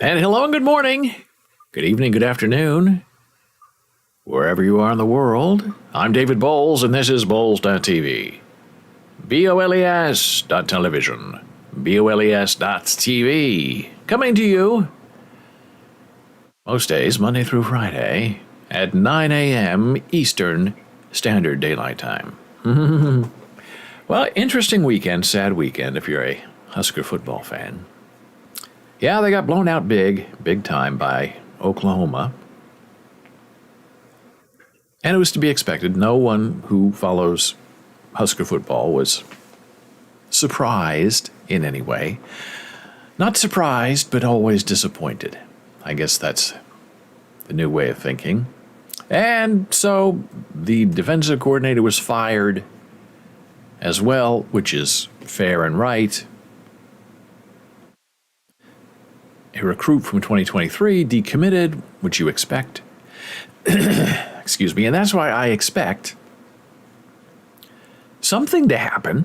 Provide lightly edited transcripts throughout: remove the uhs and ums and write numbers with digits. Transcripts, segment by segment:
And hello and good morning, good evening, good afternoon, wherever you are in the world. I'm David Boles, and this is Boles.tv. BOLES.television. BOLES.tv. Coming to you most days, Monday through Friday, at 9 a.m. Eastern Standard Daylight Time. Well, interesting weekend, sad weekend if you're a Husker football fan. Yeah, they got blown out big time by Oklahoma. And it was to be expected. No one who follows Husker football was surprised in any way. Not surprised, but always disappointed. I guess that's the new way of thinking. And so the defensive coordinator was fired as well, which is fair and right. A recruit from 2023 decommitted, which you expect. Excuse me. And that's why I expect something to happen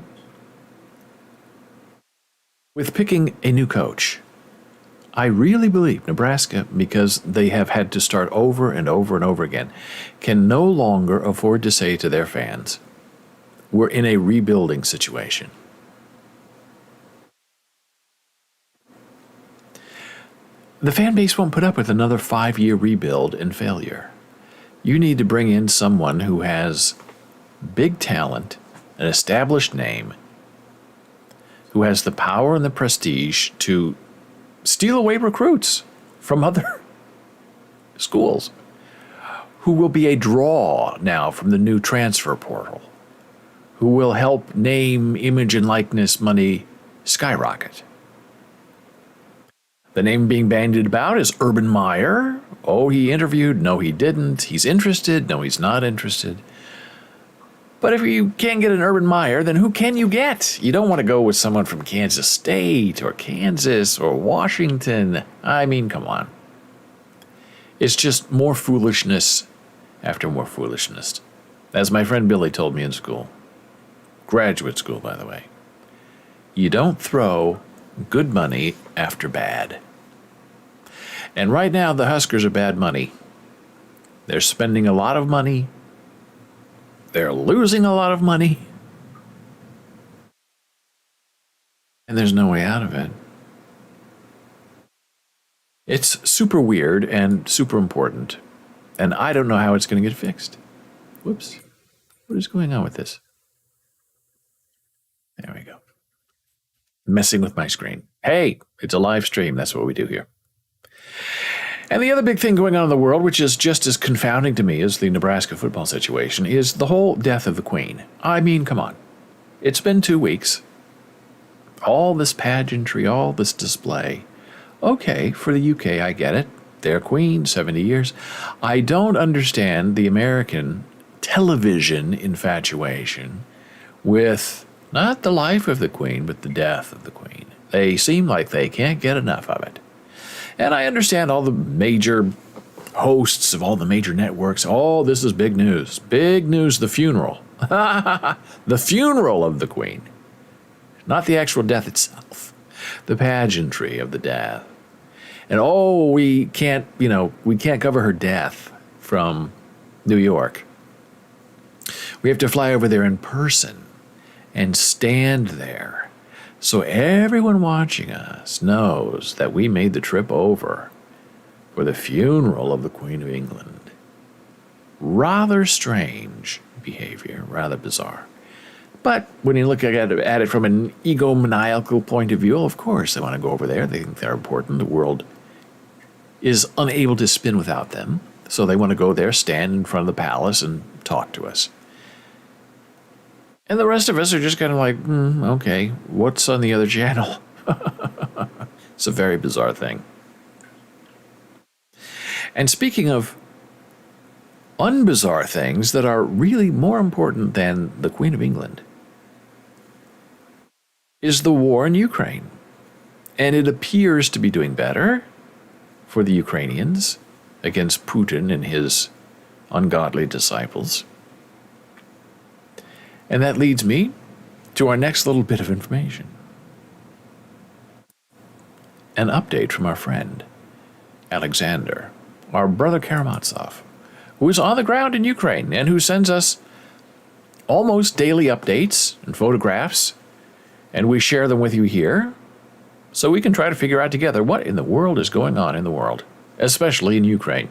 with picking a new coach. I really believe Nebraska, because they have had to start over and over and over again, can no longer afford to say to their fans, we're in a rebuilding situation. The fan base won't put up with another 5-year rebuild and failure. You need to bring in someone who has big talent, an established name, who has the power and the prestige to steal away recruits from other schools, who will be a draw now from the new transfer portal, who will help name, image, and likeness money skyrocket. The name being bandied about is Urban Meyer. Oh, he interviewed. No, he didn't. He's interested. No, he's not interested. But if you can't get an Urban Meyer, then who can you get? You don't want to go with someone from Kansas State or Kansas or Washington. I mean, come on. It's just more foolishness after more foolishness. As my friend Billy told me in school, graduate school, by the way, you don't throw good money after bad. And right now, the Huskers are bad money. They're spending a lot of money. They're losing a lot of money. And there's no way out of it. It's super weird and super important. And I don't know how it's going to get fixed. Whoops. What is going on with this? There we go. Messing with my screen. Hey, it's a live stream. That's what we do here. And the other big thing going on in the world, which is just as confounding to me as the Nebraska football situation, is the whole death of the Queen. I mean, come on. It's been 2 weeks. All this pageantry, all this display. Okay, for the UK, I get it. Their Queen, 70 years. I don't understand the American television infatuation with not the life of the Queen, but the death of the Queen. They seem like they can't get enough of it. And I understand all the major hosts of all the major networks. Oh, this is big news. Big news, the funeral. The funeral of the Queen. Not the actual death itself. The pageantry of the death. And oh, we can't cover her death from New York. We have to fly over there in person and stand there. So everyone watching us knows that we made the trip over for the funeral of the Queen of England. Rather strange behavior, rather bizarre. But when you look at it from an egomaniacal point of view, of course they want to go over there. They think they're important. The world is unable to spin without them. So they want to go there, stand in front of the palace, and talk to us. And the rest of us are just kind of like, okay, what's on the other channel? It's a very bizarre thing. And speaking of unbizarre things that are really more important than the Queen of England, is the war in Ukraine. And it appears to be doing better for the Ukrainians against Putin and his ungodly disciples. And that leads me to our next little bit of information. An update from our friend, Alexander, our brother Karamazov, who is on the ground in Ukraine and who sends us almost daily updates and photographs, and we share them with you here so we can try to figure out together what in the world is going on in the world, especially in Ukraine.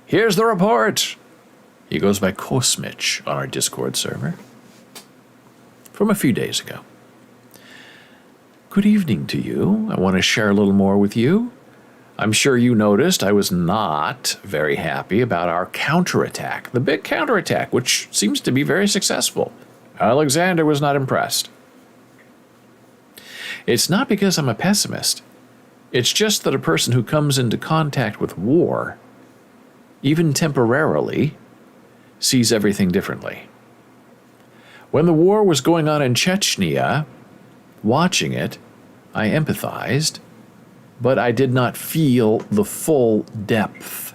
Here's the report. He goes by Kosmich on our Discord server from a few days ago. Good evening to you. I want to share a little more with you. I'm sure you noticed I was not very happy about our counterattack, the big counterattack, which seems to be very successful. Alexander was not impressed. It's not because I'm a pessimist. It's just that a person who comes into contact with war, even temporarily, sees everything differently. When the war was going on in Chechnya, watching it, I empathized, but I did not feel the full depth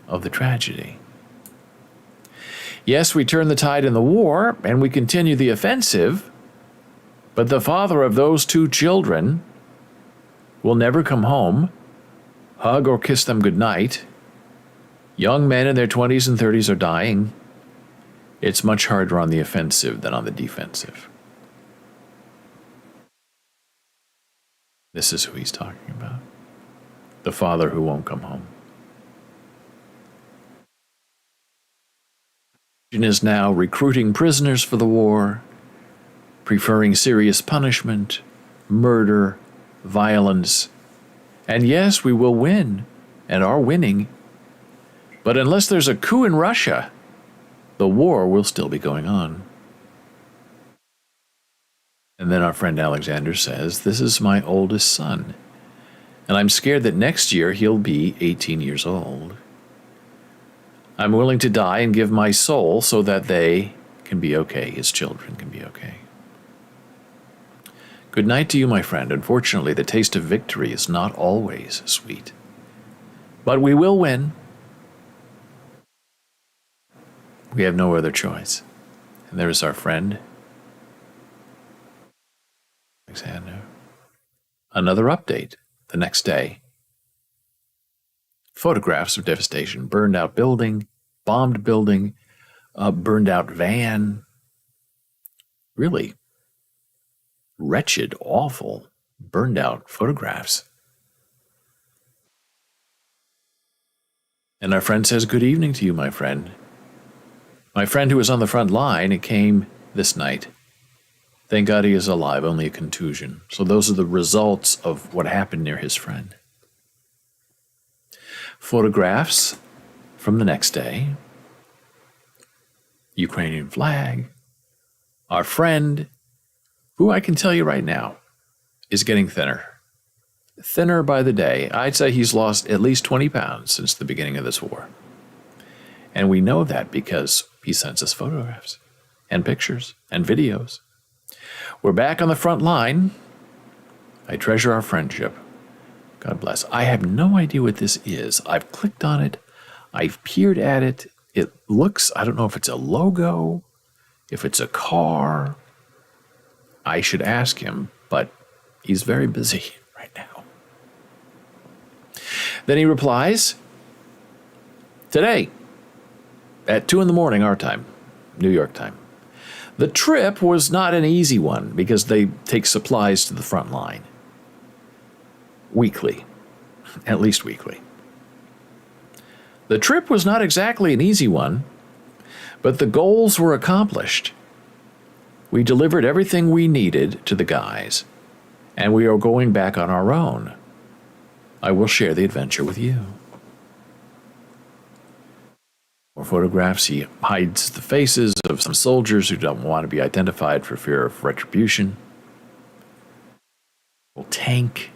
of the tragedy. Yes, we turn the tide in the war, and we continue the offensive, but the father of those 2 children will never come home, hug or kiss them goodnight. Young men in their 20s and 30s are dying. It's much harder on the offensive than on the defensive. This is who he's talking about. The father who won't come home. Putin is now recruiting prisoners for the war, preferring serious punishment, murder, violence. And yes, we will win, and are winning. But unless there's a coup in Russia, the war will still be going on. And then our friend Alexander says, this is my oldest son, and I'm scared that next year he'll be 18 years old. I'm willing to die and give my soul so that they can be okay, his children can be okay. Good night to you, my friend. Unfortunately, the taste of victory is not always sweet. But we will win. We have no other choice. And there is our friend Alexander. Another update the next day. Photographs of devastation. Burned out building, bombed building, burned out van. Really wretched, awful, burned out photographs. And our friend says, good evening to you, my friend. My friend who was on the front line, it came this night. Thank God he is alive, only a contusion. So those are the results of what happened near his friend. Photographs from the next day. Ukrainian flag. Our friend, who I can tell you right now, is getting thinner. Thinner by the day. I'd say he's lost at least 20 pounds since the beginning of this war. And we know that because he sends us photographs and pictures and videos. We're back on the front line. I treasure our friendship. God bless. I have no idea what this is. I've clicked on it. I've peered at it. It looks, I don't know if it's a logo, if it's a car. I should ask him, but he's very busy right now. Then he replies, today, at 2 a.m, our time, New York time. The trip was not an easy one because they take supplies to the front line. Weekly. At least weekly. The trip was not exactly an easy one, but the goals were accomplished. We delivered everything we needed to the guys, and we are going back on our own. I will share the adventure with you. More photographs. He hides the faces of some soldiers who don't want to be identified for fear of retribution. Tank.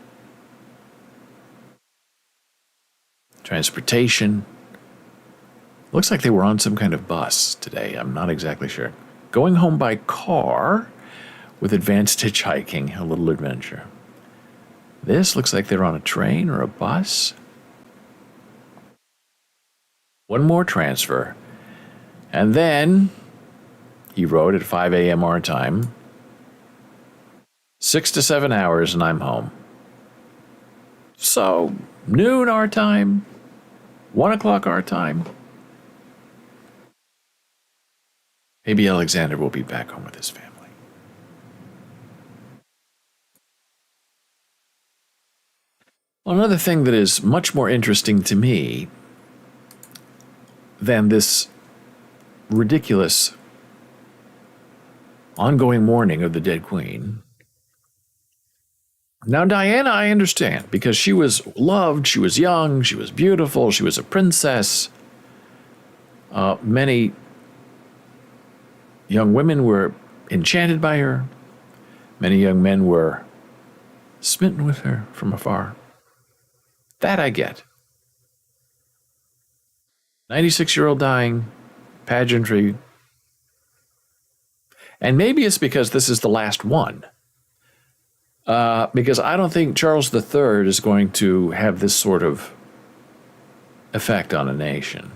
Transportation. Looks like they were on some kind of bus today. I'm not exactly sure. Going home by car with advanced hitchhiking, a little adventure. This looks like they're on a train or a bus. One more transfer. And then, he wrote at 5 a.m. our time, 6 to 7 hours and I'm home. So, noon our time, 1 o'clock our time. Maybe Alexander will be back home with his family. Well, another thing that is much more interesting to me than this ridiculous ongoing mourning of the dead queen. Now, Diana, I understand, because she was loved, she was young, she was beautiful, she was a princess. Many young women were enchanted by her. Many young men were smitten with her from afar. That I get. 96-year-old dying, pageantry. And maybe it's because this is the last one. Because I don't think Charles III is going to have this sort of effect on a nation.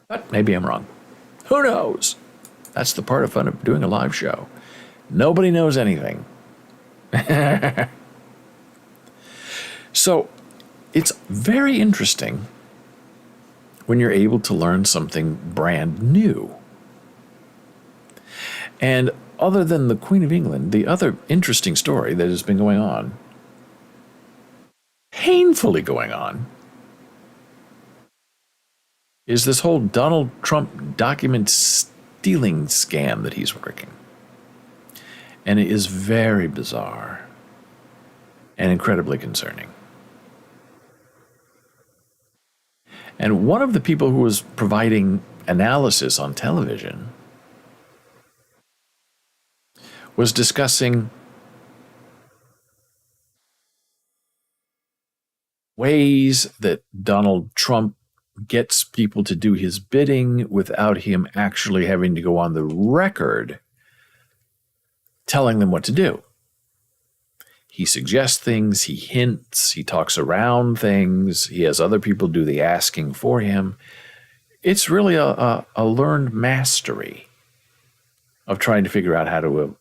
But maybe I'm wrong. Who knows? That's the part of fun of doing a live show. Nobody knows anything. So it's very interesting when you're able to learn something brand new. And other than the Queen of England, the other interesting story that has been going on, painfully going on, is this whole Donald Trump document stealing scam that he's working. And it is very bizarre and incredibly concerning. And one of the people who was providing analysis on television was discussing ways that Donald Trump gets people to do his bidding without him actually having to go on the record telling them what to do. He suggests things, he hints, he talks around things, he has other people do the asking for him. It's really a learned mastery of trying to figure out how to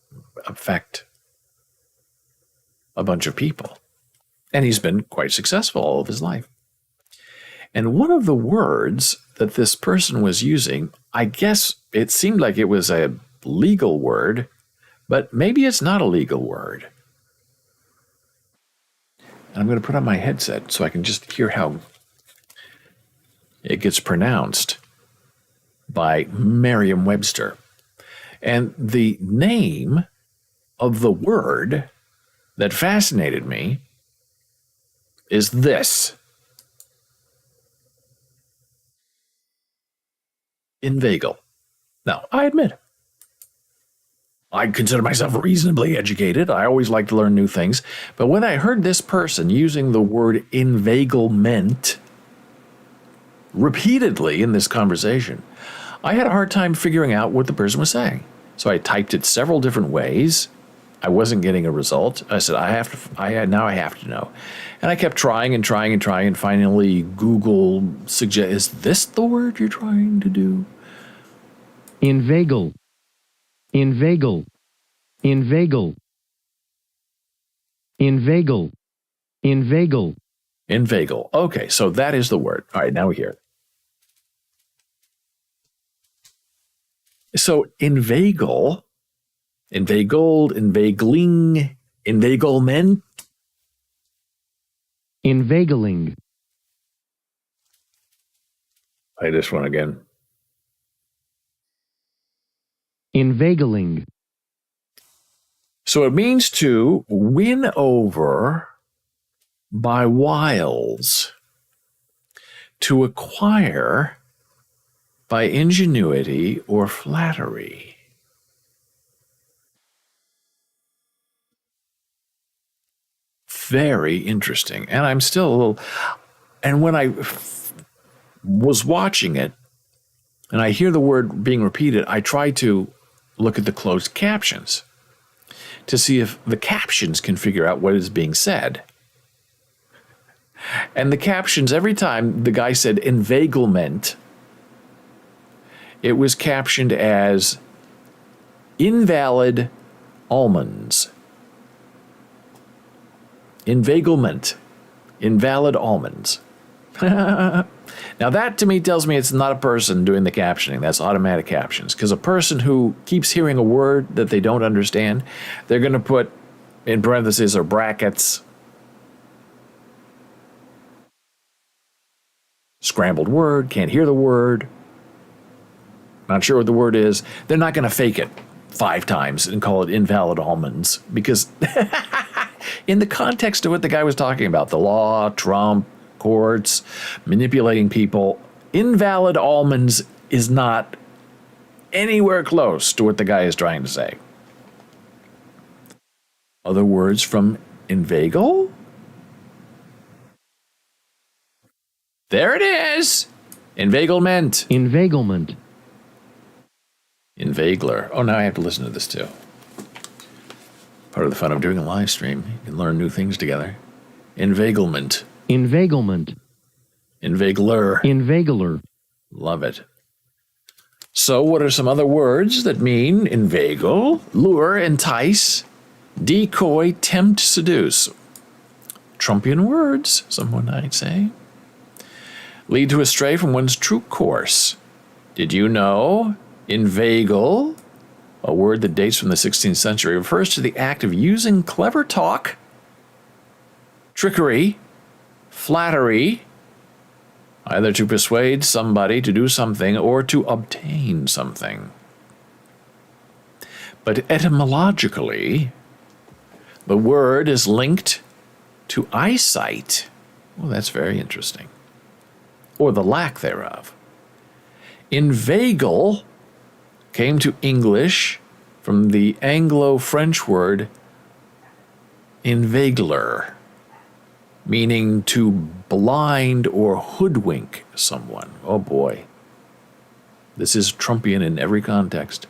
affect a bunch of people. And he's been quite successful all of his life. And one of the words that this person was using, I guess it seemed like it was a legal word, but maybe it's not a legal word. And I'm going to put on my headset so I can just hear how it gets pronounced by Merriam-Webster. And the name of the word that fascinated me is this. Inveigle. Now, I admit, I consider myself reasonably educated. I always like to learn new things. But when I heard this person using the word inveiglement repeatedly in this conversation, I had a hard time figuring out what the person was saying. So I typed it several different ways. I wasn't getting a result. I said, now I have to know. And I kept trying and trying and trying, and finally Google suggests, is this the word you're trying to do? Inveigle. Inveigle. Inveigle. Inveigle. Inveigle. Inveigle. Okay, so that is the word. All right, now we hear it. So inveigle, inveigled, inveigling, inveiglement. Inveigling. Play this one again. Inveigling. So it means to win over by wiles, to acquire by ingenuity or flattery. Very interesting. And I'm still a little, and when I was watching it and I hear the word being repeated, I try to look at the closed captions to see if the captions can figure out what is being said. And the captions, every time the guy said inveiglement, it was captioned as invalid almonds. Inveiglement. Invalid almonds. Now that to me tells me it's not a person doing the captioning. That's automatic captions. Because a person who keeps hearing a word that they don't understand, they're going to put in parentheses or brackets scrambled word, can't hear the word, not sure what the word is. They're not going to fake it 5 times and call it invalid almonds because in the context of what the guy was talking about, the law, Trump, courts, manipulating people, invalid almonds is not anywhere close to what the guy is trying to say. Other words from inveigle? There it is! Inveiglement. inveiglement, Inveigler. Oh, now I have to listen to this too. Part of the fun of doing a live stream. You can learn new things together. Inveiglement. inveiglement, Inveigler. inveigler, Love it. So, what are some other words that mean inveigle, lure, entice, decoy, tempt, seduce? Trumpian words, someone might say. Lead to astray from one's true course. Did you know inveigle, a word that dates from the 16th century, refers to the act of using clever talk, trickery, flattery, either to persuade somebody to do something or to obtain something. But etymologically, the word is linked to eyesight. Well, that's very interesting. Or the lack thereof. Inveigle came to English from the Anglo-French word inveigler, meaning to blind or hoodwink someone. Oh boy. This is Trumpian in every context.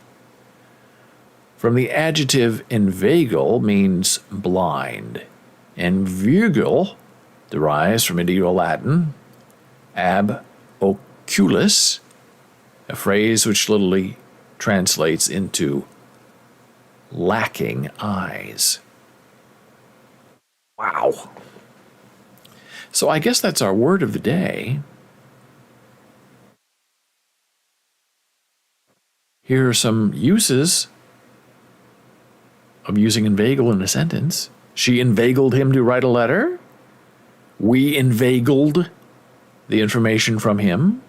From the adjective inveigle means blind, and vugil derives from medieval Latin ab oculus, a phrase which literally translates into lacking eyes. Wow. So I guess that's our word of the day. Here are some uses of using inveigle in a sentence. She inveigled him to write a letter. We inveigled the information from him.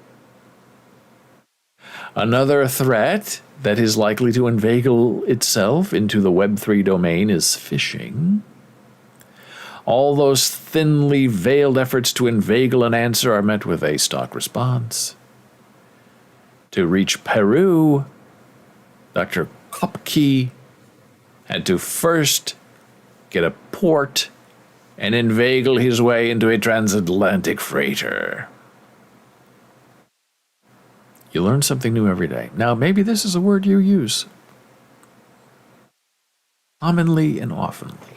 Another threat that is likely to inveigle itself into the Web3 domain is phishing. All those thinly veiled efforts to inveigle an answer are met with a stock response. To reach Peru, Dr. Kripke had to first get a port and inveigle his way into a transatlantic freighter. You learn something new every day. Now, maybe this is a word you use commonly and oftenly.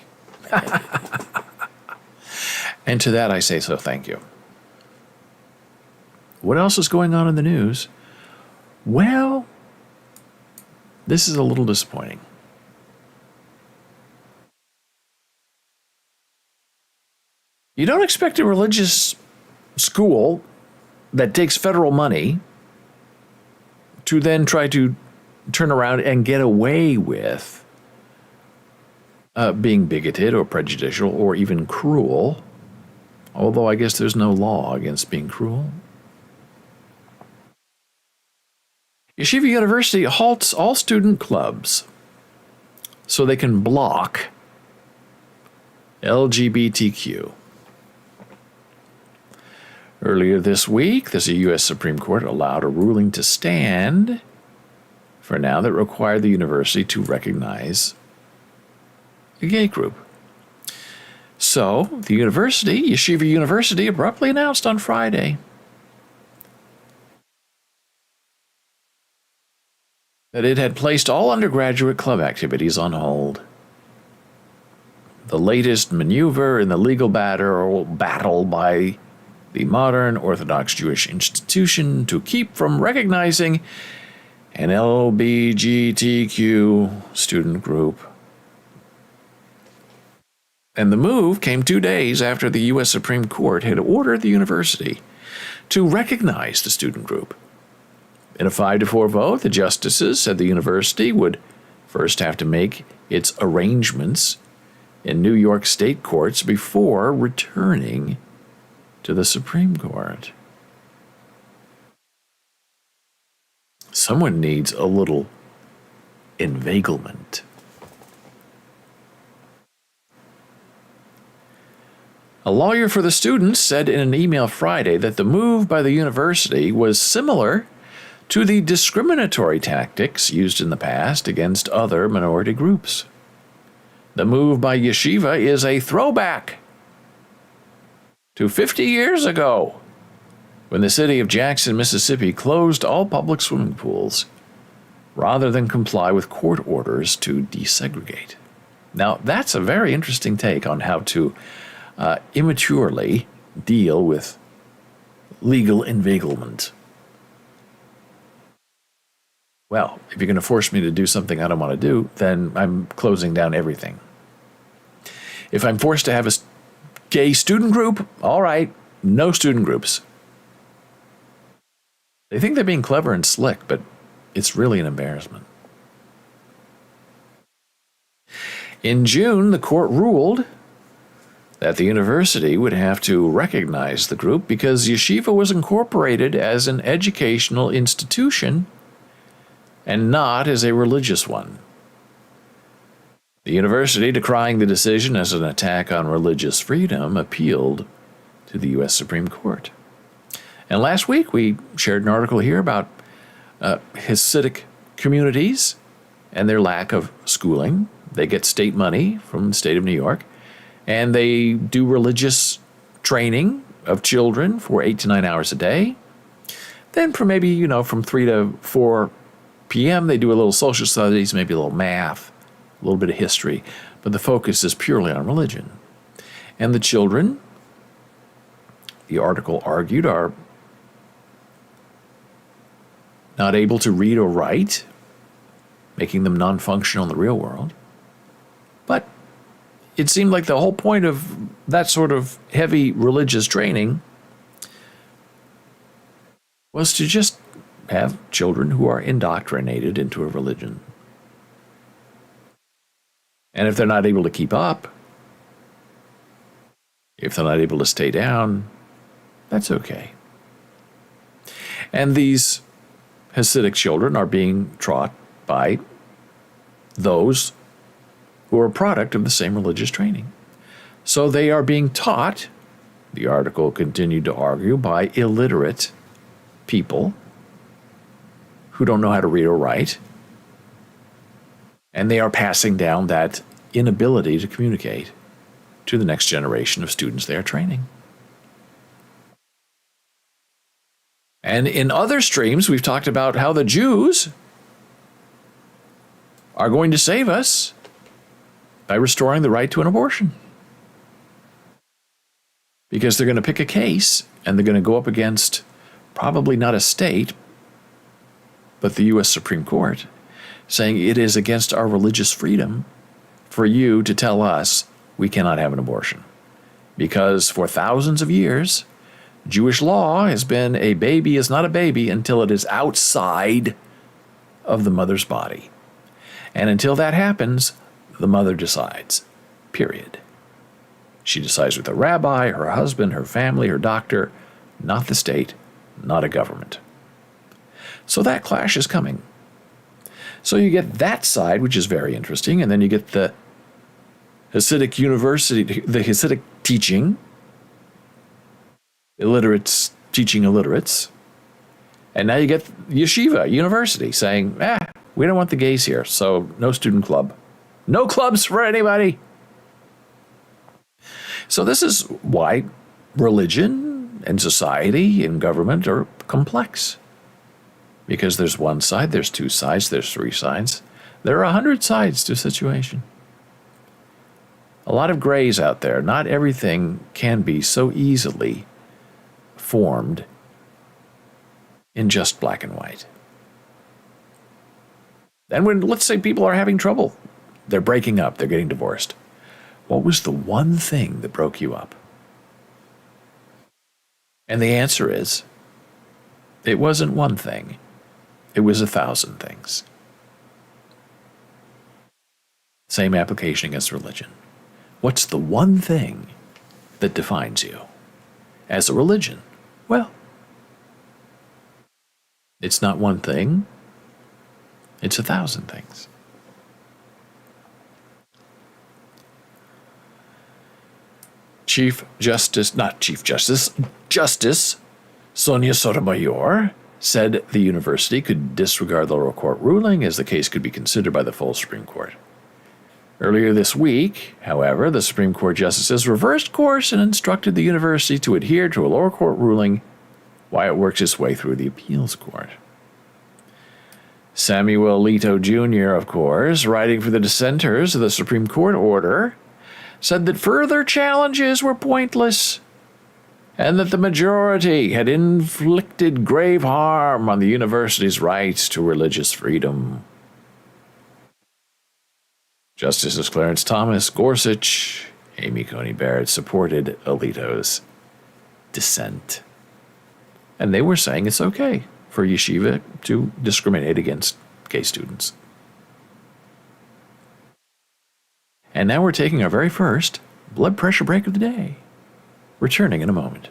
And to that I say so thank you. What else is going on in the news? Well, this is a little disappointing. You don't expect a religious school that takes federal money to then try to turn around and get away with being bigoted or prejudicial or even cruel, although I guess there's no law against being cruel. Yeshiva University halts all student clubs so they can block LGBTQ. Earlier this week, the U.S. Supreme Court allowed a ruling to stand for now that required the university to recognize a gay group. So, the university, Yeshiva University, abruptly announced on Friday that it had placed all undergraduate club activities on hold. The latest maneuver in the legal battle by the modern Orthodox Jewish institution to keep from recognizing an LGBTQ student group. And the move came 2 days after the U.S. Supreme Court had ordered the university to recognize the student group. In a 5-4 vote, the justices said the university would first have to make its arrangements in New York state courts before returning to the Supreme Court. Someone needs a little inveiglement. A lawyer for the students said in an email Friday that the move by the university was similar to the discriminatory tactics used in the past against other minority groups. The move by Yeshiva is a throwback to 50 years ago, when the city of Jackson, Mississippi closed all public swimming pools rather than comply with court orders to desegregate. Now, that's a very interesting take on how to immaturely deal with legal inveiglement. Well, if you're going to force me to do something I don't want to do, then I'm closing down everything. If I'm forced to have a gay student group, all right, no student groups. They think they're being clever and slick, but it's really an embarrassment. In June, the court ruled that the university would have to recognize the group because Yeshiva was incorporated as an educational institution and not as a religious one. The university, decrying the decision as an attack on religious freedom, appealed to the U.S. Supreme Court. And last week, we shared an article here about Hasidic communities and their lack of schooling. They get state money from the state of New York, and they do religious training of children for 8 to 9 hours a day. Then for maybe, from 3 to 4 p.m., they do a little social studies, maybe a little math, a little bit of history, but the focus is purely on religion. And the children, the article argued, are not able to read or write, making them non-functional in the real world. But it seemed like the whole point of that sort of heavy religious training was to just have children who are indoctrinated into a religion. And if they're not able to keep up, if they're not able to stay down, that's okay. And these Hasidic children are being taught by those who are a product of the same religious training. So they are being taught, the article continued to argue, by illiterate people who don't know how to read or write, and they are passing down that inability to communicate to the next generation of students they are training. And in other streams, we've talked about how the Jews are going to save us by restoring the right to an abortion. Because they're going to pick a case, and they're going to go up against probably not a state, but the U.S. Supreme Court, saying it is against our religious freedom for you to tell us we cannot have an abortion. Because for thousands of years, Jewish law has been a baby is not a baby until it is outside of the mother's body. And until that happens, the mother decides, period. She decides with a rabbi, her husband, her family, her doctor, not the state, not a government. So that clash is coming. So you get that side, which is very interesting, and then you get the Hasidic university, the Hasidic teaching, illiterates teaching illiterates, and now you get Yeshiva, university, saying, we don't want the gays here, so no student club. No clubs for anybody. So this is why religion and society and government are complex. Because there's one side, there's two sides, there's three sides. There are 100 sides to a situation. A lot of grays out there. Not everything can be so easily formed in just black and white. And when, let's say, people are having trouble, they're breaking up, they're getting divorced. What was the one thing that broke you up? And the answer is, it wasn't one thing. It was 1,000 things. Same application against religion. What's the one thing that defines you as a religion? Well, it's not one thing. It's 1,000 things. Justice Sonia Sotomayor said the university could disregard the lower court ruling as the case could be considered by the full Supreme Court. Earlier this week, however, the Supreme Court justices reversed course and instructed the university to adhere to a lower court ruling while it works its way through the appeals court. Samuel Alito Jr., of course, writing for the dissenters of the Supreme Court order, said that further challenges were pointless and that the majority had inflicted grave harm on the university's rights to religious freedom. Justices Clarence Thomas, Gorsuch, Amy Coney Barrett supported Alito's dissent. And they were saying it's okay for Yeshiva to discriminate against gay students. And now we're taking our very first blood pressure break of the day. Returning in a moment.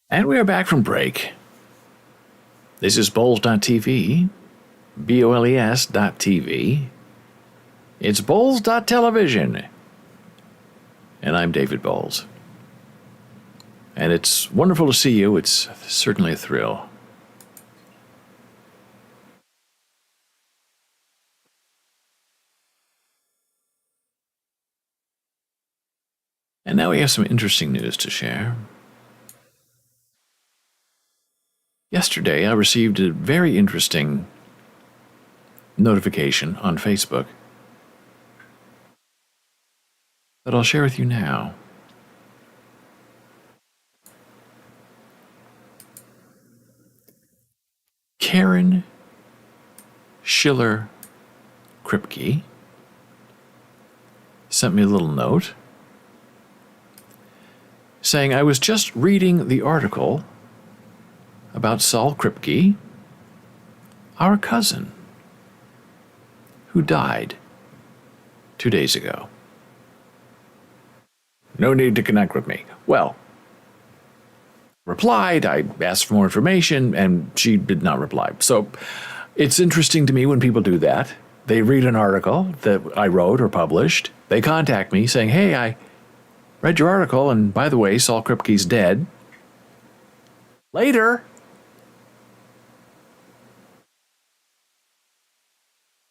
And we are back from break. This is Boles.tv, BOLES.tv. It's Boles.television. And I'm David Boles. And it's wonderful to see you. It's certainly a thrill. And now we have some interesting news to share. Yesterday, I received a very interesting notification on Facebook that I'll share with you now. Karen Schiller Kripke sent me a little note saying, I was just reading the article about Saul Kripke, our cousin, who died 2 days ago. No need to connect with me. Well, replied, I asked for more information, and she did not reply. So it's interesting to me when people do that. They read an article that I wrote or published. They contact me saying, hey, I read your article, and by the way, Saul Kripke's dead. Later.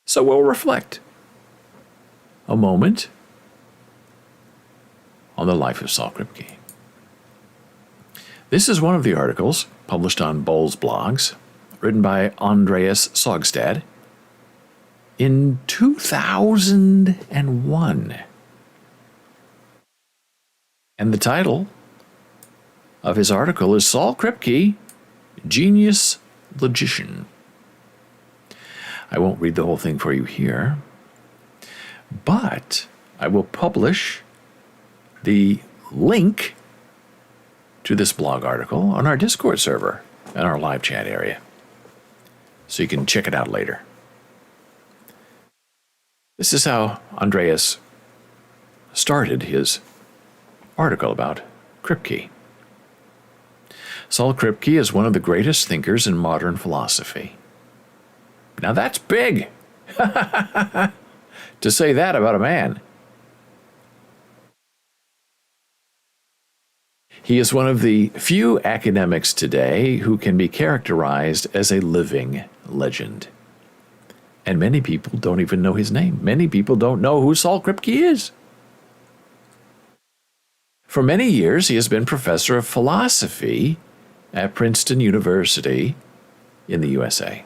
So we'll reflect a moment on the life of Saul Kripke. This is one of the articles published on Boles blogs, written by Andreas Sogstad in 2001. And the title of his article is Saul Kripke, Genius Logician. I won't read the whole thing for you here, but I will publish the link to this blog article on our Discord server and our live chat area, so you can check it out later. This is how Andreas started his article about Kripke. Saul Kripke is one of the greatest thinkers in modern philosophy. Now that's big to say that about a man. He is one of the few academics today who can be characterized as a living legend. And many people don't even know his name. Many people don't know who Saul Kripke is. For many years, he has been professor of philosophy at Princeton University in the USA.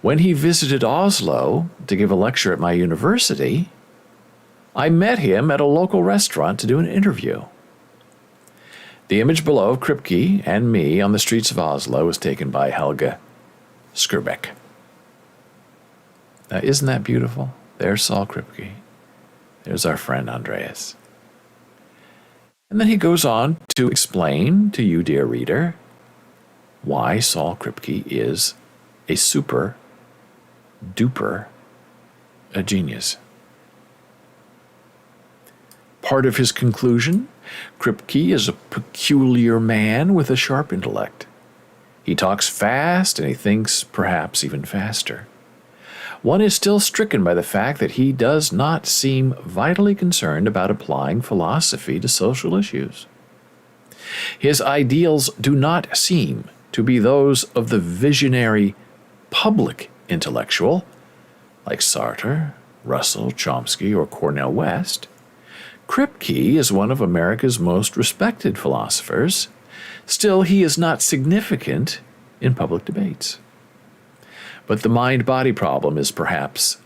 When he visited Oslo to give a lecture at my university, I met him at a local restaurant to do an interview. The image below of Kripke and me on the streets of Oslo was taken by Helge Skirbeck. Now, isn't that beautiful? There's Saul Kripke. There's our friend Andreas. And then he goes on to explain to you, dear reader, why Saul Kripke is a super duper a genius. Part of his conclusion, Kripke is a peculiar man with a sharp intellect. He talks fast and he thinks perhaps even faster. One is still stricken by the fact that he does not seem vitally concerned about applying philosophy to social issues. His ideals do not seem to be those of the visionary public intellectual, like Sartre, Russell, Chomsky, or Cornel West. Kripke is one of America's most respected philosophers. Still, he is not significant in public debates. But the mind-body problem is perhaps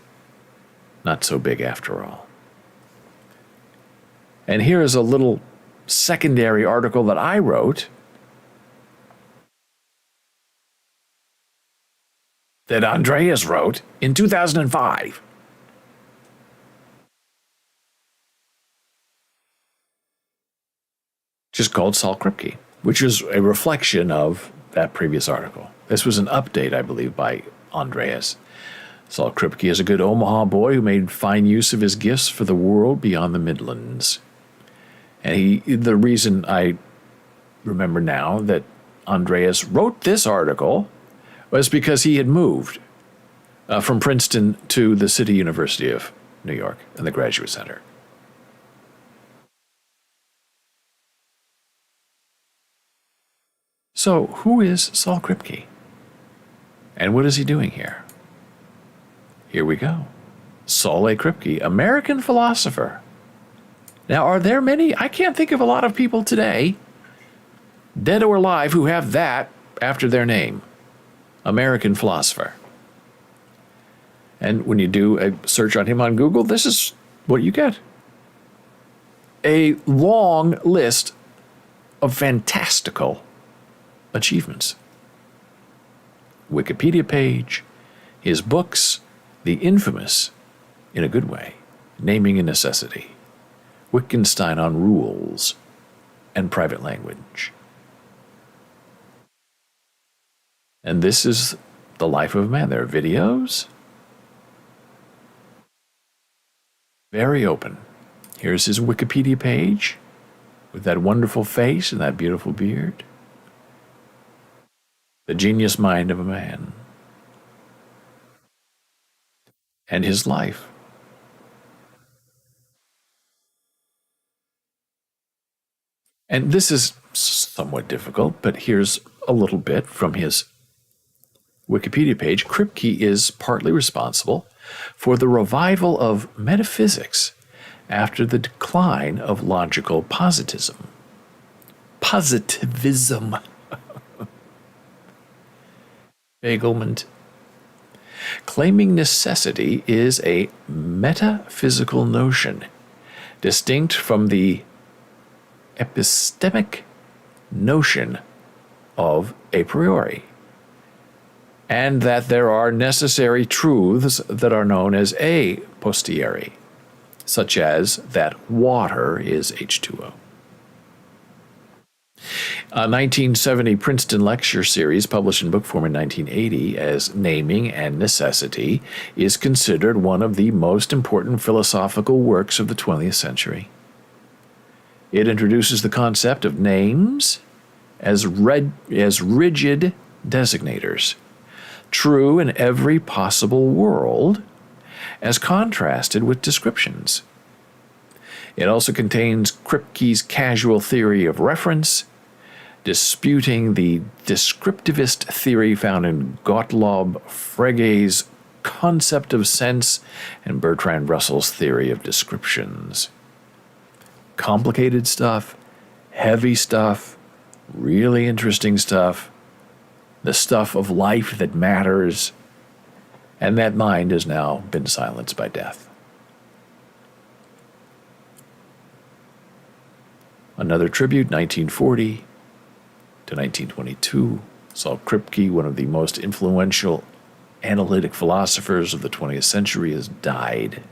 not so big after all. And here is a little secondary article that I wrote that Andreas wrote in 2005. Just called Saul Kripke, which is a reflection of that previous article. This was an update, I believe, by Andreas. Saul Kripke is a good Omaha boy who made fine use of his gifts for the world beyond the Midlands. And the reason I remember now that Andreas wrote this article was because he had moved from Princeton to the City University of New York and the Graduate Center. So, who is Saul Kripke? And what is he doing here? Here we go. Saul A. Kripke, American philosopher. Now, are there many? I can't think of a lot of people today, dead or alive, who have that after their name. American philosopher. And when you do a search on him on Google, this is what you get. A long list of fantastical achievements. Wikipedia page, his books, the infamous, in a good way, Naming a Necessity, Wittgenstein on Rules, and Private Language. And this is the life of a man. There are videos. Very open. Here's his Wikipedia page with that wonderful face and that beautiful beard. The genius mind of a man. And his life. And this is somewhat difficult, but here's a little bit from his Wikipedia page. Kripke is partly responsible for the revival of metaphysics after the decline of logical positivism. Entanglement. Claiming necessity is a metaphysical notion, distinct from the epistemic notion of a priori, and that there are necessary truths that are known as a posteriori, such as that water is H2O. A 1970 Princeton lecture series published in book form in 1980 as Naming and Necessity is considered one of the most important philosophical works of the 20th century. It introduces the concept of names as rigid designators, true in every possible world, as contrasted with descriptions. It also contains Kripke's casual theory of reference, disputing the descriptivist theory found in Gottlob Frege's concept of sense and Bertrand Russell's theory of descriptions. Complicated stuff, heavy stuff, really interesting stuff, the stuff of life that matters, and that mind has now been silenced by death. Another tribute, 1940 to 1922. Saul Kripke, one of the most influential analytic philosophers of the 20th century, has died.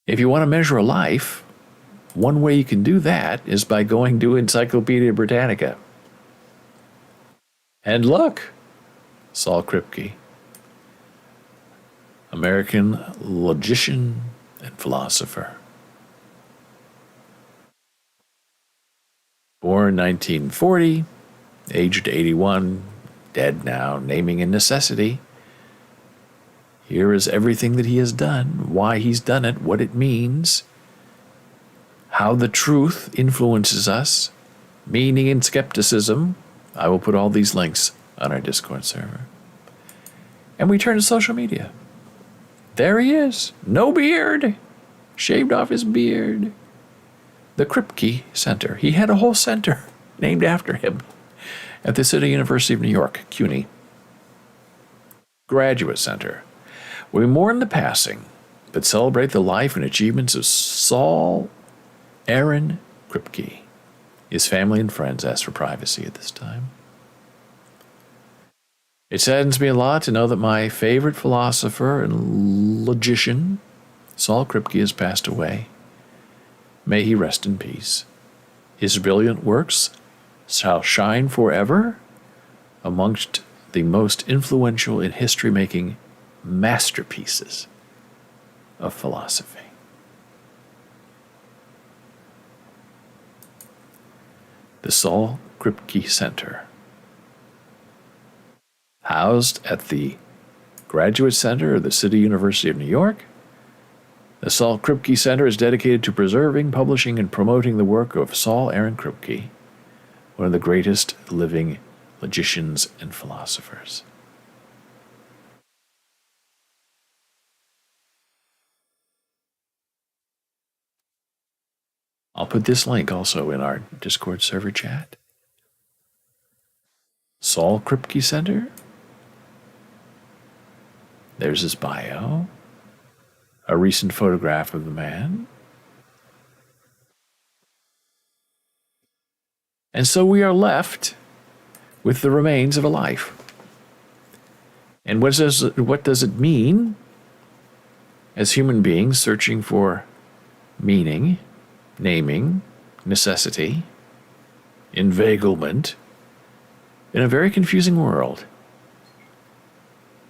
If you want to measure a life, one way you can do that is by going to Encyclopedia Britannica. And look, Saul Kripke, American logician and philosopher. Born 1940, aged 81, dead now, Naming a Necessity. Here is everything that he has done, why he's done it, what it means, how the truth influences us, meaning and skepticism. I will put all these links on our Discord server. And we turn to social media. There he is, no beard, shaved off his beard. The Kripke Center. He had a whole center named after him at the City University of New York, CUNY. Graduate Center. We mourn the passing, but celebrate the life and achievements of Saul Aaron Kripke. His family and friends ask for privacy at this time. It saddens me a lot to know that my favorite philosopher and logician, Saul Kripke, has passed away. May he rest in peace. His brilliant works shall shine forever amongst the most influential in history-making masterpieces of philosophy. the Saul Kripke Center. Housed at the Graduate Center of the City University of New York, the Saul Kripke Center is dedicated to preserving, publishing, and promoting the work of Saul Aaron Kripke, one of the greatest living logicians and philosophers. I'll put this link also in our Discord server chat. Saul Kripke Center. There's his bio. A recent photograph of the man. And so we are left with the remains of a life. And what does it mean as human beings searching for meaning, naming, necessity, inveiglement, in a very confusing world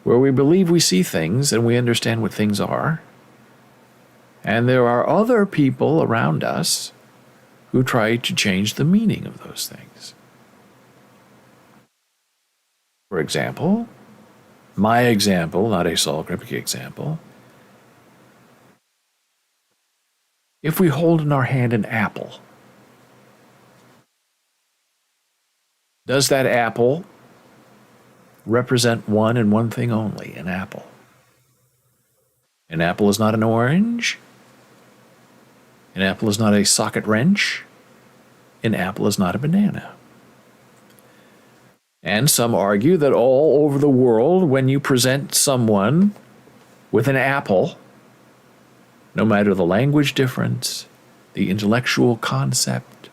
where we believe we see things and we understand what things are, and there are other people around us who try to change the meaning of those things. For example, my example, not a Saul Kripke example, if we hold in our hand an apple, does that apple represent one and one thing only, an apple? An apple is not an orange. An apple is not a socket wrench. An apple is not a banana. And some argue that all over the world, when you present someone with an apple, no matter the language difference, the intellectual concept,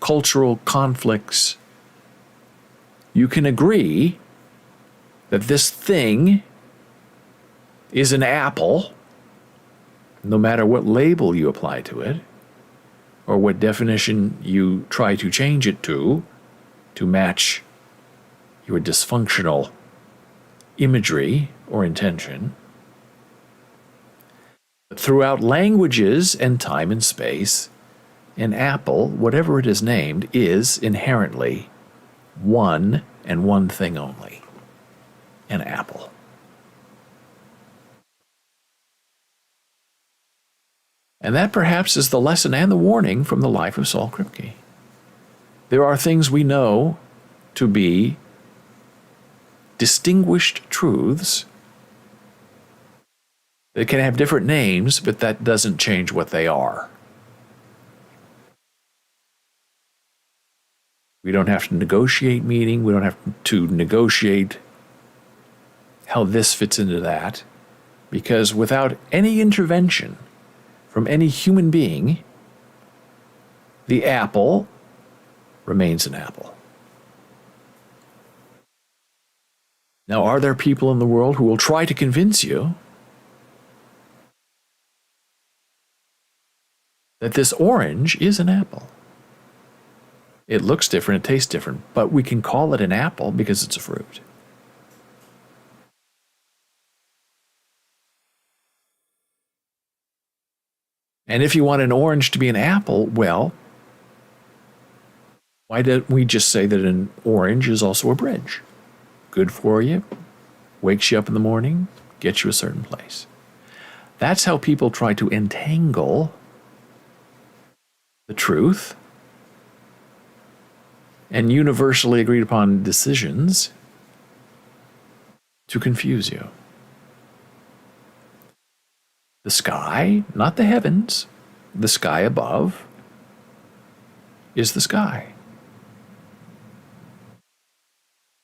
cultural conflicts, you can agree that this thing is an apple, no matter what label you apply to it, or what definition you try to change it to match your dysfunctional imagery or intention. But throughout languages and time and space, an apple, whatever it is named, is inherently one and one thing only, an apple. And that perhaps is the lesson and the warning from the life of Saul Kripke. There are things we know to be distinguished truths that can have different names, but that doesn't change what they are. We don't have to negotiate meaning. We don't have to negotiate how this fits into that, because without any intervention from any human being, the apple remains an apple. Now, are there people in the world who will try to convince you that this orange is an apple? It looks different, it tastes different, but we can call it an apple because it's a fruit. And if you want an orange to be an apple, well, why don't we just say that an orange is also a bridge? Good for you, wakes you up in the morning, gets you a certain place. That's how people try to entangle the truth and universally agreed upon decisions to confuse you. The sky, not the heavens, the sky above is the sky.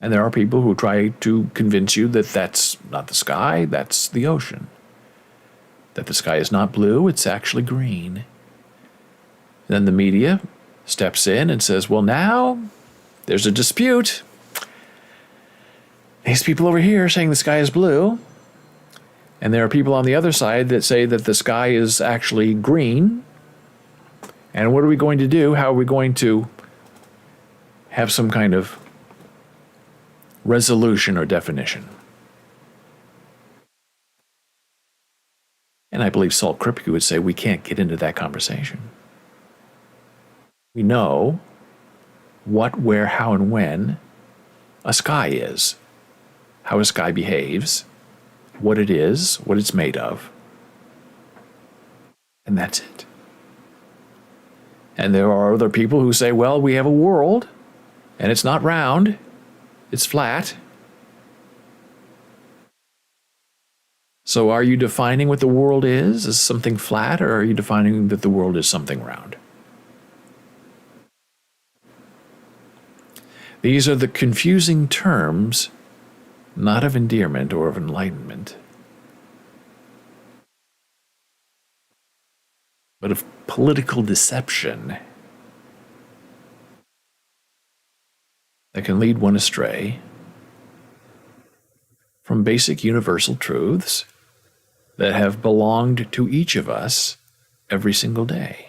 And there are people who try to convince you that that's not the sky, that's the ocean. That the sky is not blue, it's actually green. Then the media steps in and says, well, now there's a dispute. These people over here are saying the sky is blue, and there are people on the other side that say that the sky is actually green. And what are we going to do? How are we going to have some kind of resolution or definition? And I believe Saul Kripke would say we can't get into that conversation. We know what, where, how, and when a sky is, how a sky behaves, what it is, what it's made of, and that's it. And there are other people who say, well, we have a world, and it's not round, it's flat. So are you defining what the world is as something flat, or are you defining that the world is something round? These are the confusing terms, not of endearment or of enlightenment, but of political deception that can lead one astray from basic universal truths that have belonged to each of us every single day.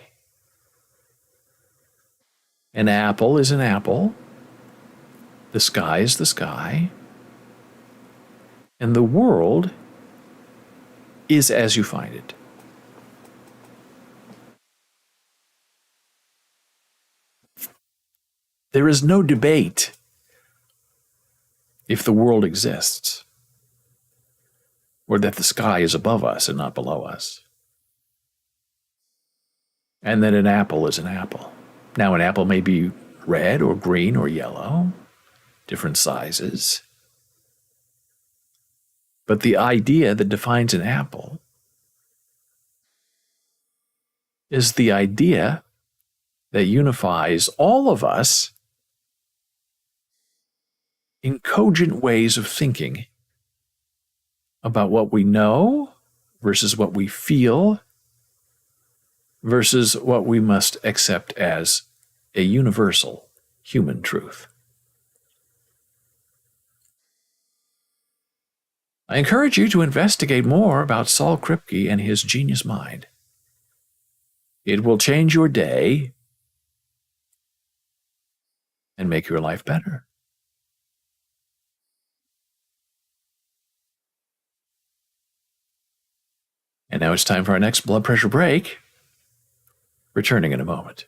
An apple is an apple, the sky is the sky, and the world is as you find it. There is no debate if the world exists, or that the sky is above us and not below us, and that an apple is an apple. Now, an apple may be red or green or yellow, different sizes, but the idea that defines an apple is the idea that unifies all of us in cogent ways of thinking about what we know versus what we feel versus what we must accept as a universal human truth. I encourage you to investigate more about Saul Kripke and his genius mind. It will change your day and make your life better. And now it's time for our next blood pressure break, returning in a moment.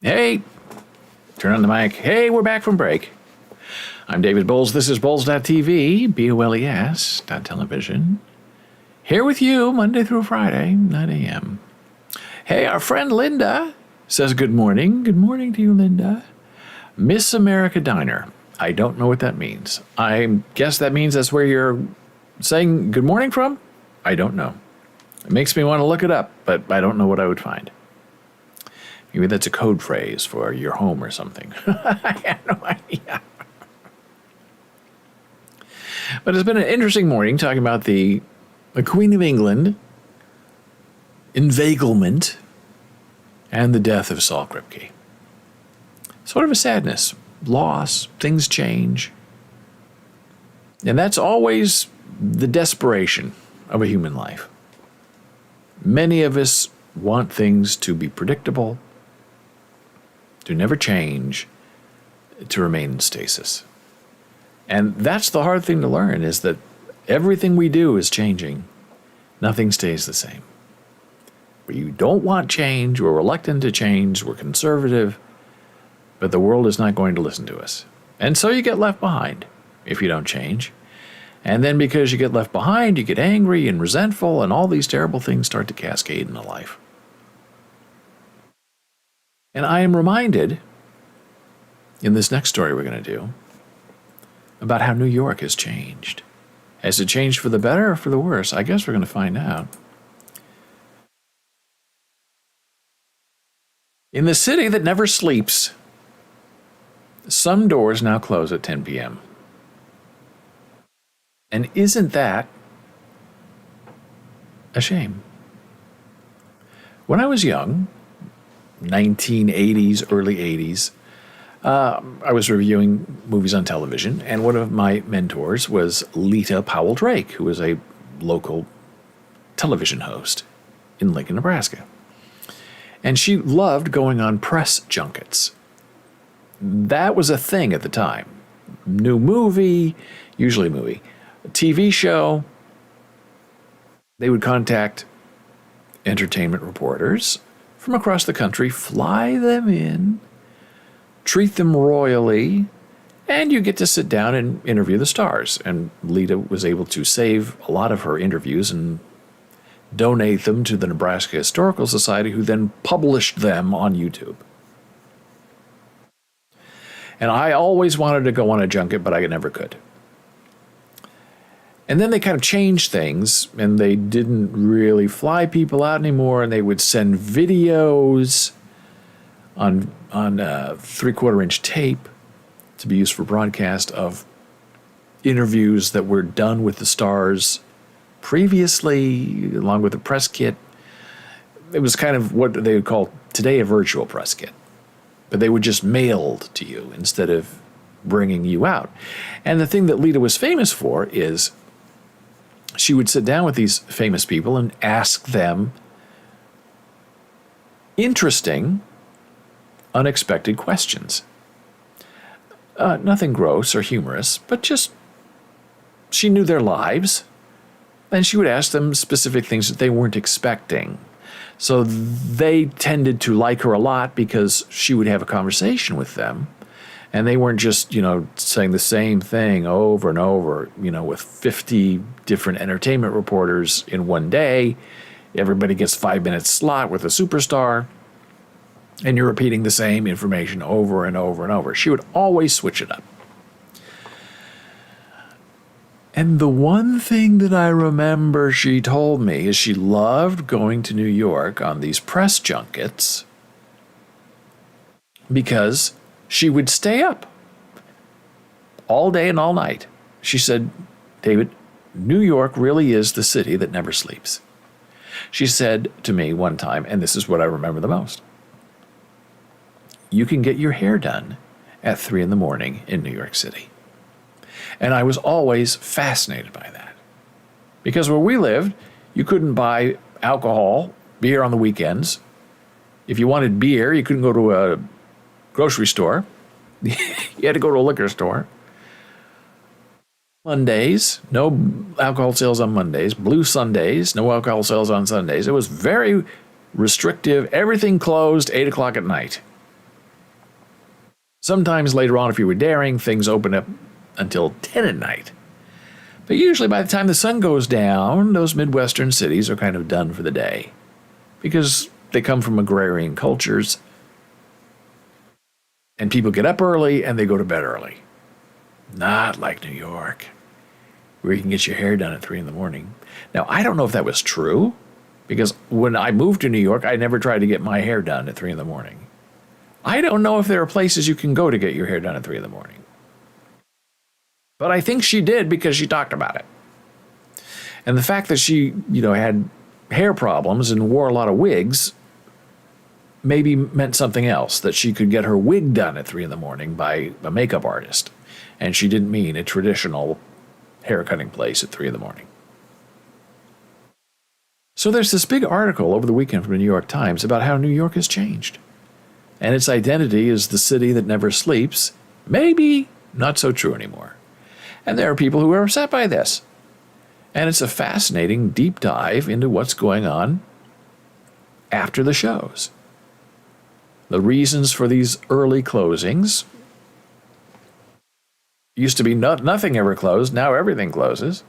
Hey, turn on the mic. Hey, we're back from break. I'm David Boles. This is Boles.tv, BOLES.television. Here with you Monday through Friday, 9 a.m. Hey, our friend Linda says good morning. Good morning to you, Linda. Miss America Diner. I don't know what that means. I guess that means that's where you're saying good morning from? I don't know. It makes me want to look it up, but I don't know what I would find. Maybe that's a code phrase for your home or something. I have no idea. But it's been an interesting morning talking about the Queen of England, inveiglement, and the death of Saul Kripke. Sort of a sadness, loss, things change. And that's always the desperation of a human life. Many of us want things to be predictable, to never change, to remain in stasis. And that's the hard thing to learn, is that everything we do is changing. Nothing stays the same. We don't want change, we're reluctant to change, we're conservative, but the world is not going to listen to us. And so you get left behind if you don't change. And then because you get left behind, you get angry and resentful, and all these terrible things start to cascade into life. And I am reminded, in this next story we're going to do, about how New York has changed. Has it changed for the better or for the worse? I guess we're going to find out. In the city that never sleeps, some doors now close at 10 p.m. And isn't that a shame? When I was young, 1980s, early 80s, I was reviewing movies on television, and one of my mentors was Lita Powell Drake, who was a local television host in Lincoln, Nebraska. And she loved going on press junkets. That was a thing at the time. New movie, usually movie, a TV show. They would contact entertainment reporters from across the country, fly them in, treat them royally, and you get to sit down and interview the stars. And Lita was able to save a lot of her interviews and donate them to the Nebraska Historical Society, who then published them on YouTube. And I always wanted to go on a junket, but I never could. And then they kind of changed things, and they didn't really fly people out anymore, and they would send videos on 3/4-inch tape to be used for broadcast of interviews that were done with the stars previously, along with a press kit. It was kind of what they would call today a virtual press kit, but they were just mailed to you instead of bringing you out. And the thing that Lita was famous for is she would sit down with these famous people and ask them interesting, unexpected questions. Nothing gross or humorous, but just she knew their lives, and she would ask them specific things that they weren't expecting. So they tended to like her a lot because she would have a conversation with them, and they weren't just, saying the same thing over and over, with 50 different entertainment reporters in one day. Everybody gets 5 minutes slot with a superstar, and you're repeating the same information over and over and over. She would always switch it up. And the one thing that I remember she told me is she loved going to New York on these press junkets because she would stay up all day and all night. She said, David, New York really is the city that never sleeps. She said to me one time, and this is what I remember the most, you can get your hair done at 3 a.m. in New York City. And I was always fascinated by that. Because where we lived, you couldn't buy alcohol, beer on the weekends. If you wanted beer, you couldn't go to a grocery store. You had to go to a liquor store. Mondays, no alcohol sales on Mondays. Blue Sundays, no alcohol sales on Sundays. It was very restrictive. Everything closed 8 o'clock at night. Sometimes later on, if you were daring, things open up until 10 at night. But usually by the time the sun goes down, those Midwestern cities are kind of done for the day because they come from agrarian cultures and people get up early and they go to bed early. Not like New York, where you can get your hair done at 3 in the morning. Now, I don't know if that was true because when I moved to New York, I never tried to get my hair done at 3 in the morning. I don't know if there are places you can go to get your hair done at 3 in the morning. But I think she did because she talked about it. And the fact that she, had hair problems and wore a lot of wigs maybe meant something else, that she could get her wig done at 3 in the morning by a makeup artist. And she didn't mean a traditional haircutting place at 3 in the morning. So there's this big article over the weekend from the New York Times about how New York has changed. And its identity as the city that never sleeps, maybe not so true anymore. And there are people who are upset by this. And it's a fascinating deep dive into what's going on after the shows. The reasons for these early closings. Used to be nothing ever closed, now everything closes.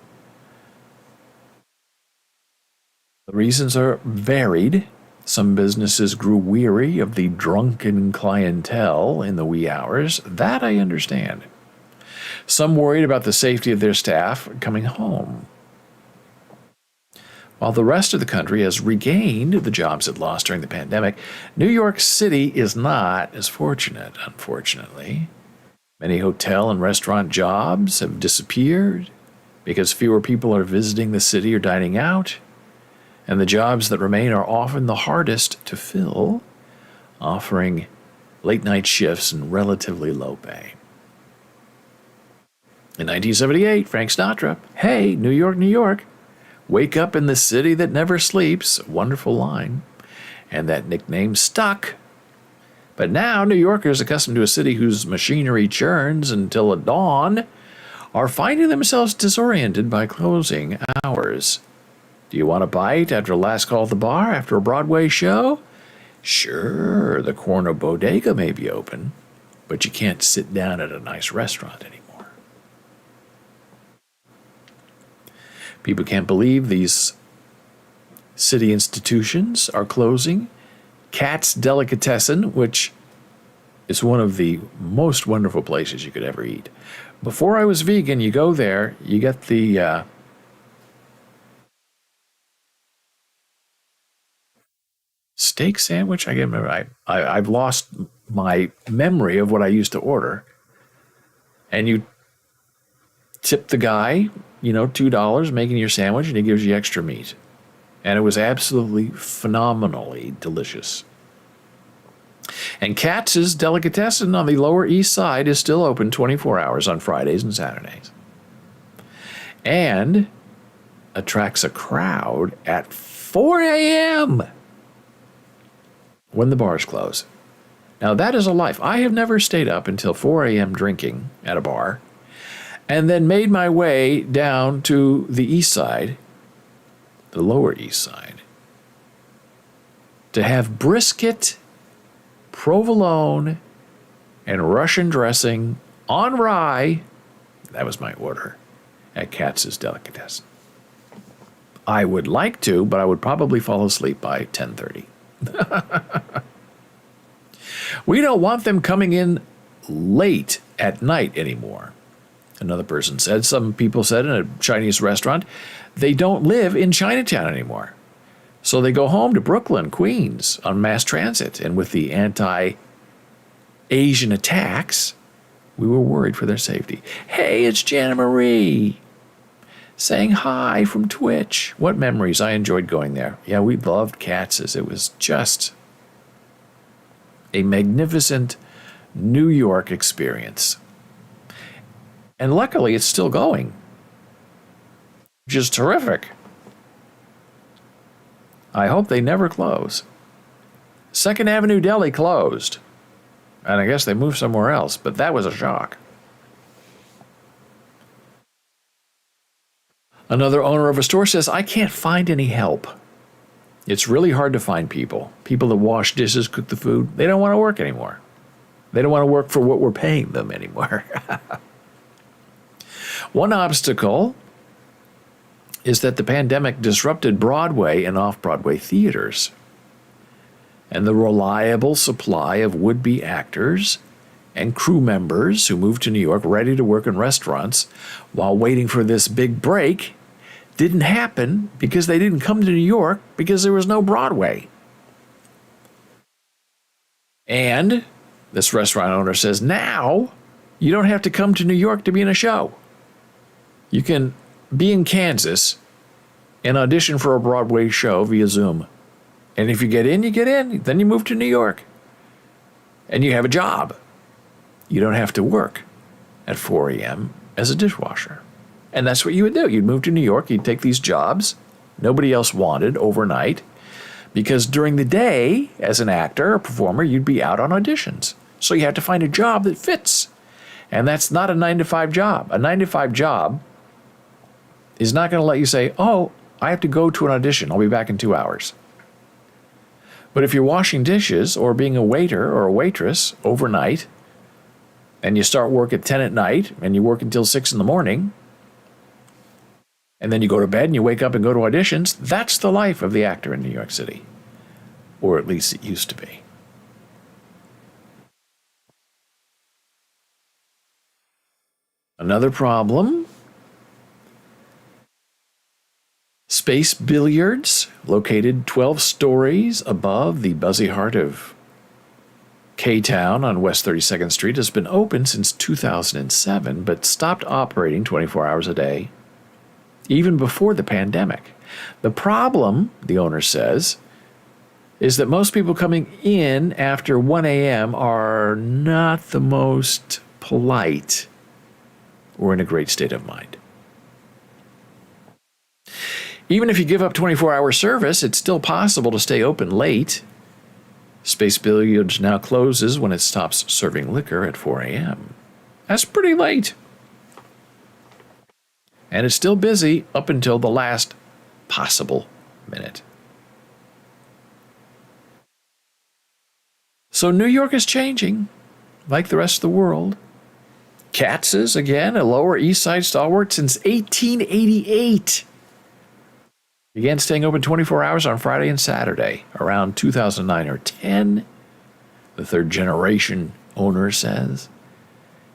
The reasons are varied. Some businesses grew weary of the drunken clientele in the wee hours. That I understand. Some worried about the safety of their staff coming home. While the rest of the country has regained the jobs it lost during the pandemic, New York City is not as fortunate, unfortunately. Many hotel and restaurant jobs have disappeared because fewer people are visiting the city or dining out, and the jobs that remain are often the hardest to fill, offering late-night shifts and relatively low pay. In 1978, Frank Sinatra, "Hey, New York, New York, wake up in the city that never sleeps," wonderful line, and that nickname stuck. But now New Yorkers accustomed to a city whose machinery churns until at dawn are finding themselves disoriented by closing hours. Do you want a bite after a last call at the bar after a Broadway show? Sure, the corner bodega may be open, but you can't sit down at a nice restaurant anymore. People can't believe these city institutions are closing. Katz Delicatessen, which is one of the most wonderful places you could ever eat. Before I was vegan, you go there, you get the steak sandwich. I can't remember. I've lost my memory of what I used to order. And you tip the guy, $2 making your sandwich, and he gives you extra meat. And it was absolutely phenomenally delicious. And Katz's Delicatessen on the Lower East Side is still open 24 hours on Fridays and Saturdays. And attracts a crowd at 4 a.m. when the bars close. Now that is a life. I have never stayed up until 4 a.m. drinking at a bar and then made my way down to the East Side, the Lower East Side, to have brisket, provolone, and Russian dressing on rye. That was my order at Katz's Delicatessen. I would like to, but I would probably fall asleep by 10:30. We don't want them coming in late at night anymore. Another person said, some people said in a Chinese restaurant, they don't live in Chinatown anymore. So they go home to Brooklyn, Queens on mass transit. And with the anti-Asian attacks, we were worried for their safety. Hey, it's Jana Marie saying hi from Twitch. What memories. I enjoyed going there. Yeah, we loved Katz's. It was just a magnificent New York experience. And luckily, it's still going, which is terrific. I hope they never close. 2nd Avenue Deli closed, and I guess they moved somewhere else, but that was a shock. Another owner of a store says, I can't find any help. It's really hard to find people. People that wash dishes, cook the food, they don't want to work anymore. They don't want to work for what we're paying them anymore. One obstacle is that the pandemic disrupted Broadway and off-Broadway theaters. And the reliable supply of would-be actors and crew members who moved to New York ready to work in restaurants while waiting for this big break didn't happen because they didn't come to New York because there was no Broadway. And this restaurant owner says, now you don't have to come to New York to be in a show. You can be in Kansas and audition for a Broadway show via Zoom. And if you get in, you get in. Then you move to New York. And you have a job. You don't have to work at 4 a.m. as a dishwasher. And that's what you would do. You'd move to New York. You'd take these jobs nobody else wanted overnight. Because during the day, as an actor or performer, you'd be out on auditions. So you have to find a job that fits. And that's not a 9-to-5 job. A 9-to-5 job is not going to let you say, oh, I have to go to an audition. I'll be back in 2 hours. But if you're washing dishes or being a waiter or a waitress overnight, and you start work at 10 at night, and you work until 6 in the morning, and then you go to bed and you wake up and go to auditions, that's the life of the actor in New York City. Or at least it used to be. Another problem, space billiards, located 12 stories above the buzzy heart of K-Town on West 32nd Street, has been open since 2007, but stopped operating 24 hours a day, even before the pandemic. The problem, the owner says, is that most people coming in after 1 a.m. are not the most polite or in a great state of mind. Even if you give up 24-hour service, it's still possible to stay open late. Space Billiards now closes when it stops serving liquor at 4 a.m. That's pretty late. And it's still busy up until the last possible minute. So New York is changing, like the rest of the world. Katz's, again, a Lower East Side stalwart since 1888. Began staying open 24 hours on Friday and Saturday, around 2009 or 10, the third generation owner says,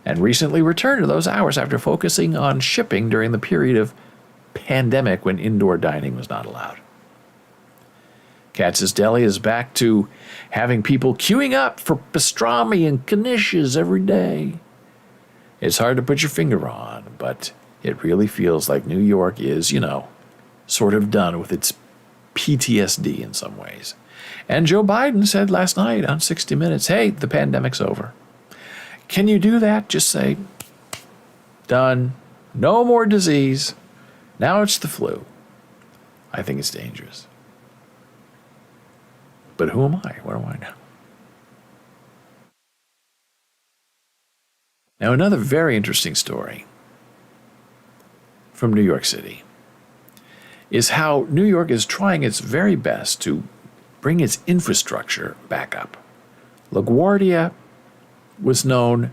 and recently returned to those hours after focusing on shipping during the period of pandemic when indoor dining was not allowed. Katz's Deli is back to having people queuing up for pastrami and knishes every day. It's hard to put your finger on, but it really feels like New York is, sort of done with its PTSD in some ways. And Joe Biden said last night on 60 Minutes, hey, the pandemic's over. Can you do that? Just say, done. No more disease. Now it's the flu. I think it's dangerous. But who am I? What do I know? Now, another very interesting story from New York City is how New York is trying its very best to bring its infrastructure back up. LaGuardia was known,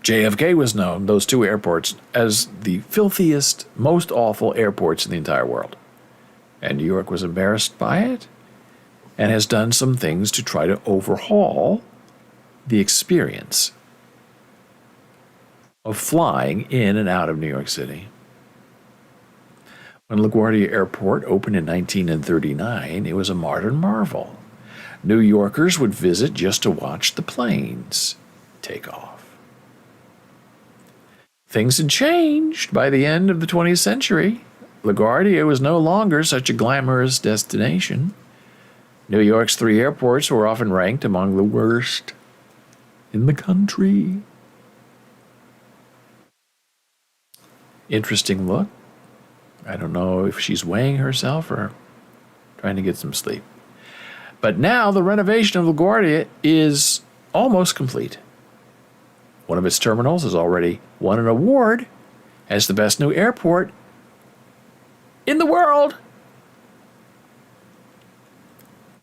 JFK was known, those two airports, as the filthiest, most awful airports in the entire world. And New York was embarrassed by it and has done some things to try to overhaul the experience of flying in and out of New York City. When LaGuardia Airport opened in 1939, it was a modern marvel. New Yorkers would visit just to watch the planes take off. Things had changed by the end of the 20th century. LaGuardia was no longer such a glamorous destination. New York's 3 airports were often ranked among the worst in the country. Interesting look. I don't know if she's weighing herself or trying to get some sleep. But now the renovation of LaGuardia is almost complete. One of its terminals has already won an award as the best new airport in the world.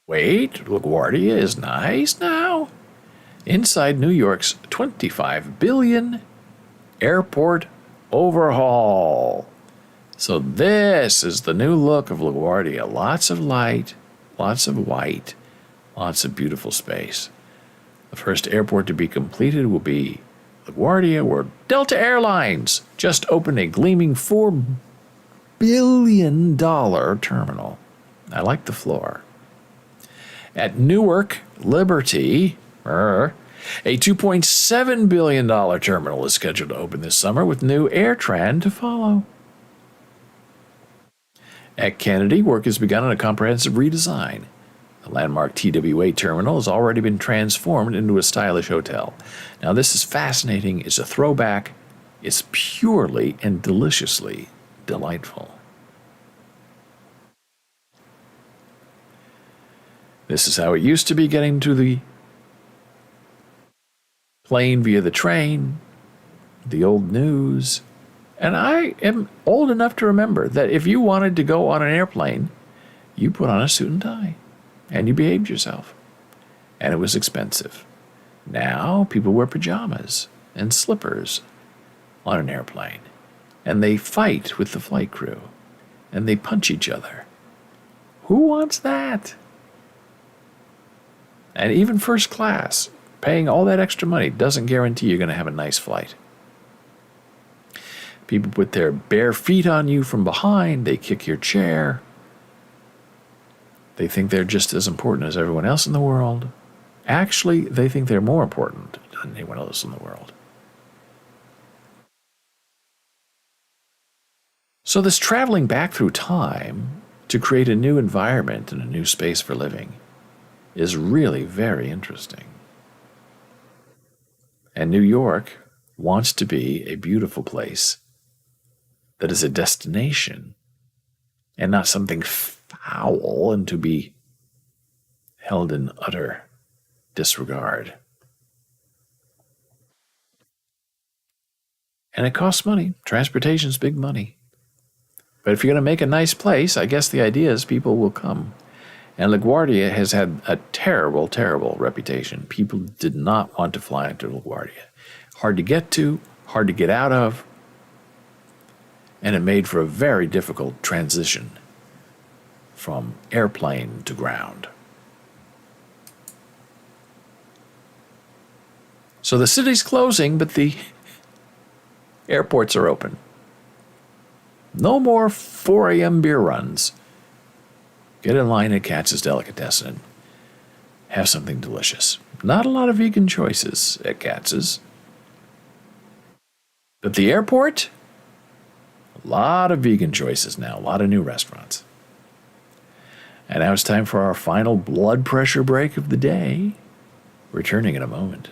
Wait, LaGuardia is nice now. inside New York's $25 billion airport overhaul. So this is the new look of LaGuardia. Lots of light, lots of white, lots of beautiful space. The first airport to be completed will be LaGuardia, where Delta Airlines just opened a gleaming $4 billion terminal. I like the floor. At Newark Liberty, a $2.7 billion terminal is scheduled to open this summer, with new AirTran to follow. At Kennedy, work has begun on a comprehensive redesign. The landmark TWA terminal has already been transformed into a stylish hotel. Now, this is fascinating. It's a throwback. It's purely and deliciously delightful. This is how it used to be getting to the plane via the train, the old news. And I am old enough to remember that if you wanted to go on an airplane, you put on a suit and tie and you behaved yourself. And it was expensive. Now people wear pajamas and slippers on an airplane. And they fight with the flight crew. And they punch each other. Who wants that? And even first class, paying all that extra money doesn't guarantee you're going to have a nice flight. People put their bare feet on you from behind. They kick your chair. They think they're just as important as everyone else in the world. Actually, they think they're more important than anyone else in the world. So this traveling back through time to create a new environment and a new space for living is really very interesting. And New York wants to be a beautiful place that is a destination and not something foul and to be held in utter disregard. And it costs money. Transportation's big money. But if you're going to make a nice place, I guess the idea is people will come. And LaGuardia has had a terrible, terrible reputation. People did not want to fly into LaGuardia. Hard to get to, hard to get out of, and it made for a very difficult transition from airplane to ground. So the city's closing, but the airports are open. No more 4 a.m. beer runs. Get in line at Katz's Delicatessen and have something delicious. Not a lot of vegan choices at Katz's. But the airport, a lot of vegan choices now, a lot of new restaurants. And now it's time for our final blood pressure break of the day. Returning in a moment.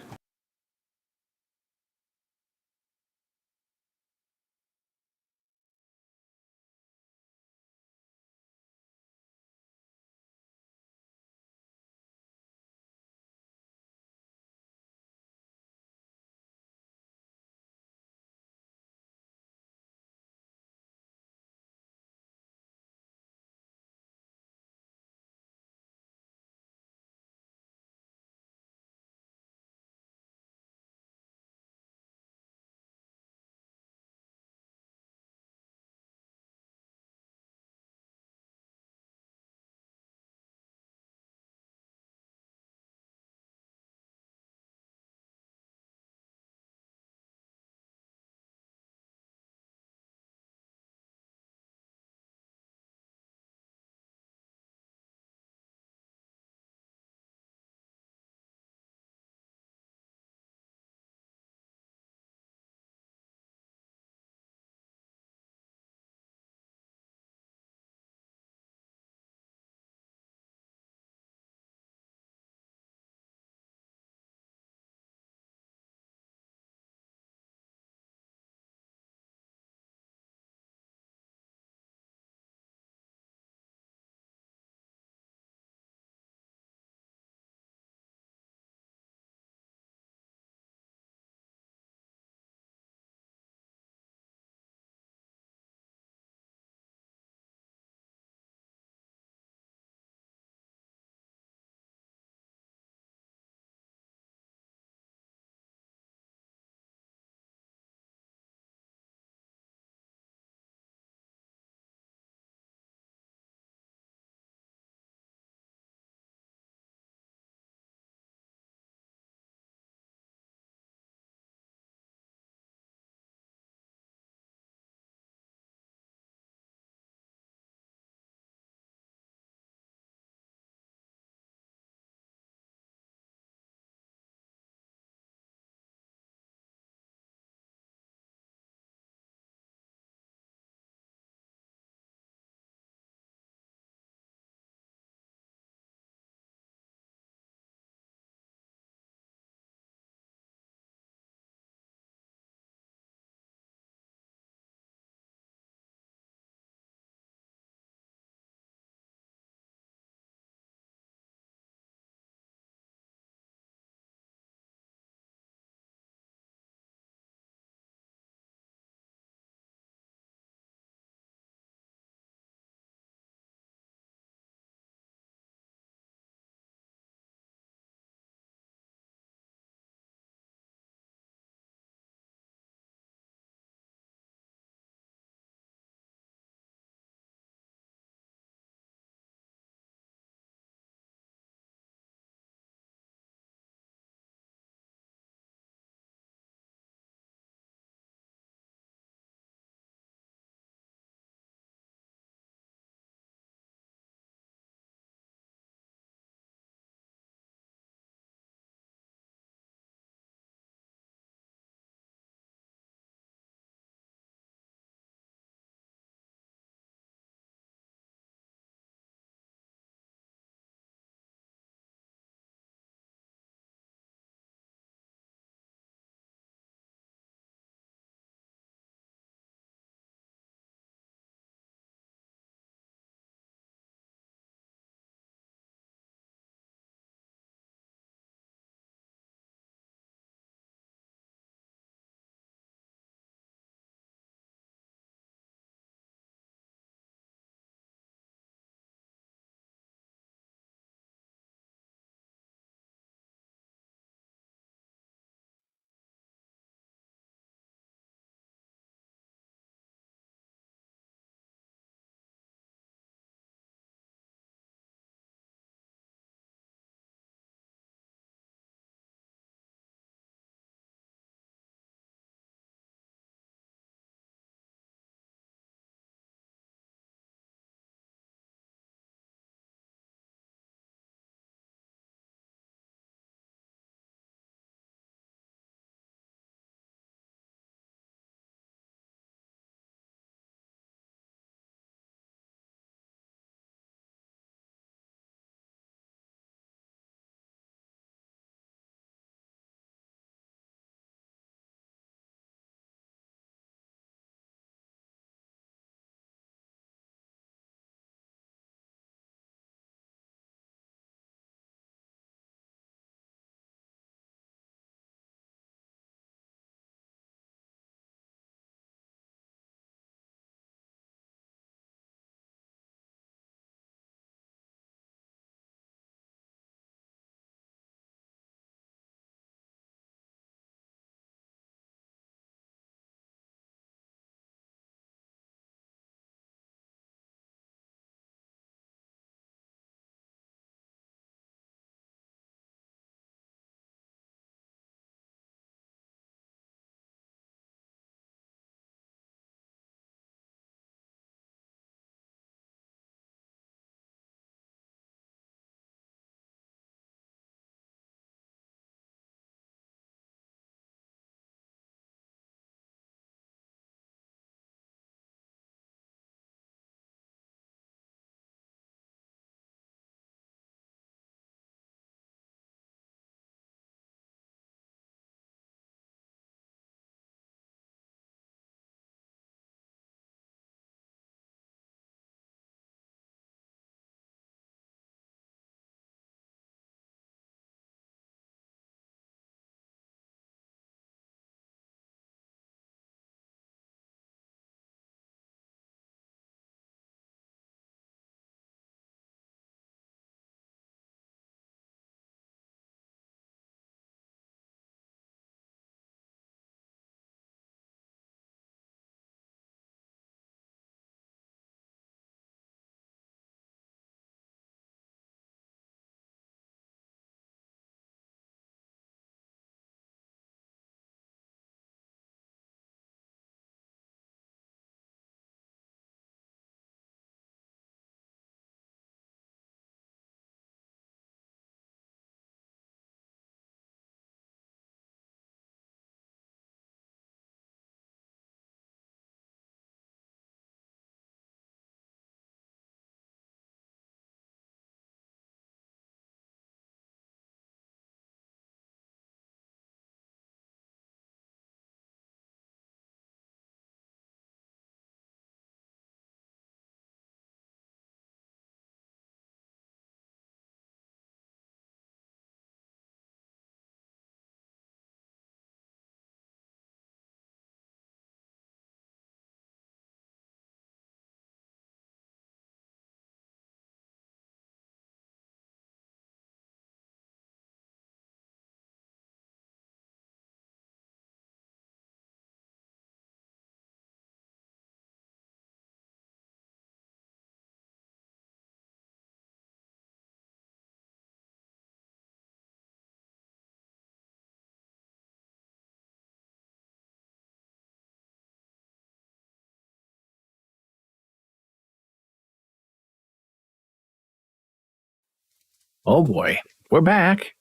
Oh boy, we're back.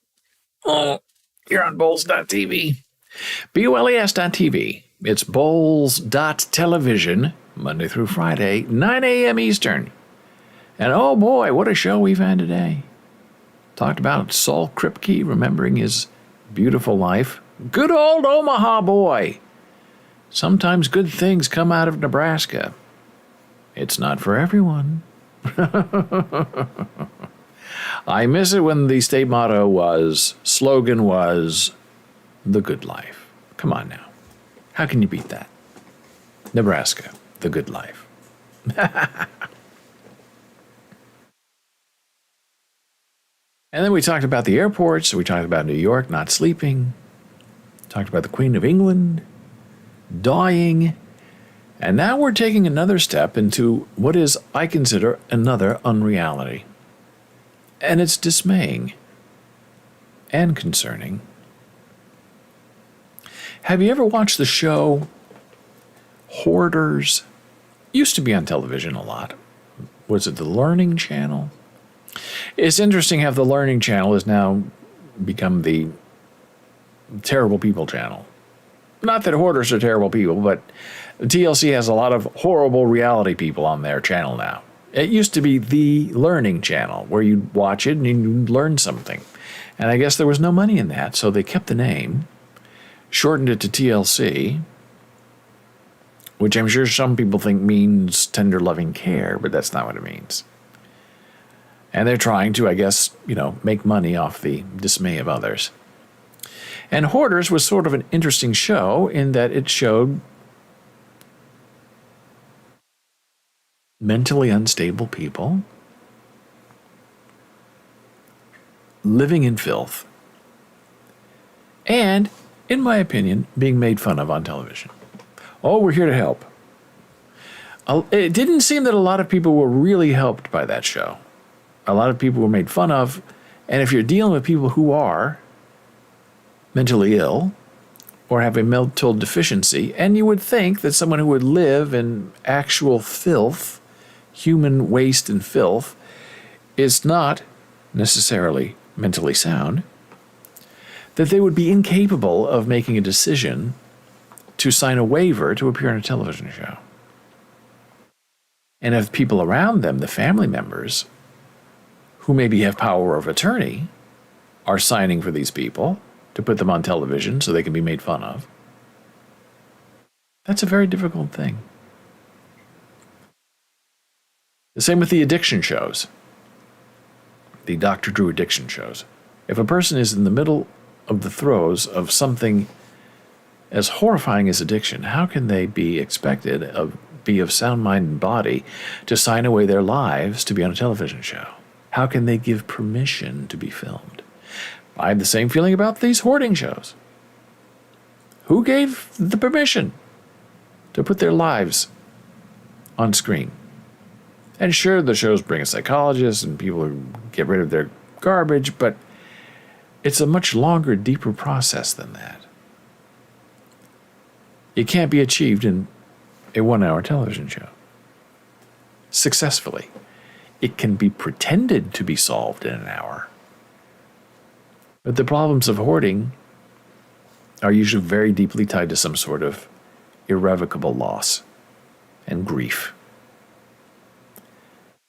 Oh, you're on Boles.tv. BOLES.tv. It's Boles.television, Monday through Friday, 9 a.m. Eastern. And oh boy, what a show we've had today. Talked about Saul Kripke remembering his beautiful life. Good old Omaha boy. Sometimes good things come out of Nebraska. It's not for everyone. I miss it when the state slogan was, the good life. Come on now. How can you beat that? Nebraska, the good life. And then we talked about the airports. We talked about New York not sleeping. Talked about the Queen of England dying. And now we're taking another step into what is, I consider, another unreality. And it's dismaying and concerning. Have you ever watched the show Hoarders? Used to be on television a lot. Was it the Learning Channel? It's interesting how the Learning Channel has now become the terrible people channel. Not that hoarders are terrible people, but TLC has a lot of horrible reality people on their channel now. It used to be the Learning Channel, where you'd watch it and you'd learn something. And I guess there was no money in that, so they kept the name, shortened it to TLC, which I'm sure some people think means tender loving care, but that's not what it means. And they're trying to, I guess, make money off the dismay of others. And Hoarders was sort of an interesting show in that it showed mentally unstable people living in filth and, in my opinion, being made fun of on television. Oh, we're here to help. It didn't seem that a lot of people were really helped by that show. A lot of people were made fun of, and if you're dealing with people who are mentally ill or have a mental deficiency, and you would think that someone who would live in actual filth, human waste and filth, is not necessarily mentally sound, that they would be incapable of making a decision to sign a waiver to appear on a television show. And if people around them, the family members, who maybe have power of attorney, are signing for these people to put them on television so they can be made fun of, that's a very difficult thing. The same with the addiction shows, the Dr. Drew addiction shows. If a person is in the middle of the throes of something as horrifying as addiction, how can they be expected to be of sound mind and body to sign away their lives to be on a television show? How can they give permission to be filmed? I have the same feeling about these hoarding shows. Who gave the permission to put their lives on screen? And sure, the shows bring a psychologist and people who get rid of their garbage, but it's a much longer, deeper process than that. It can't be achieved in a 1-hour television show successfully. It can be pretended to be solved in an hour. But the problems of hoarding are usually very deeply tied to some sort of irrevocable loss and grief.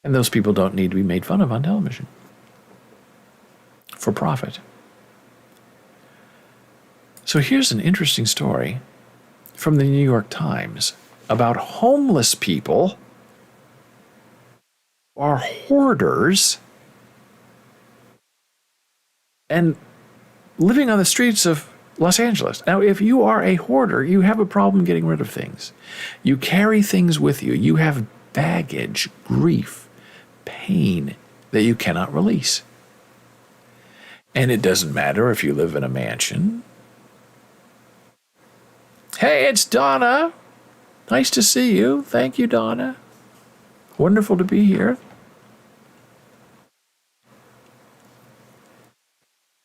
And those people don't need to be made fun of on television for profit. So here's an interesting story from the New York Times about homeless people who are hoarders and living on the streets of Los Angeles. Now, if you are a hoarder, you have a problem getting rid of things. You carry things with you. You have baggage, grief, pain that you cannot release. And it doesn't matter if you live in a mansion. Hey, it's Donna. Nice to see you. Thank you, Donna. Wonderful to be here.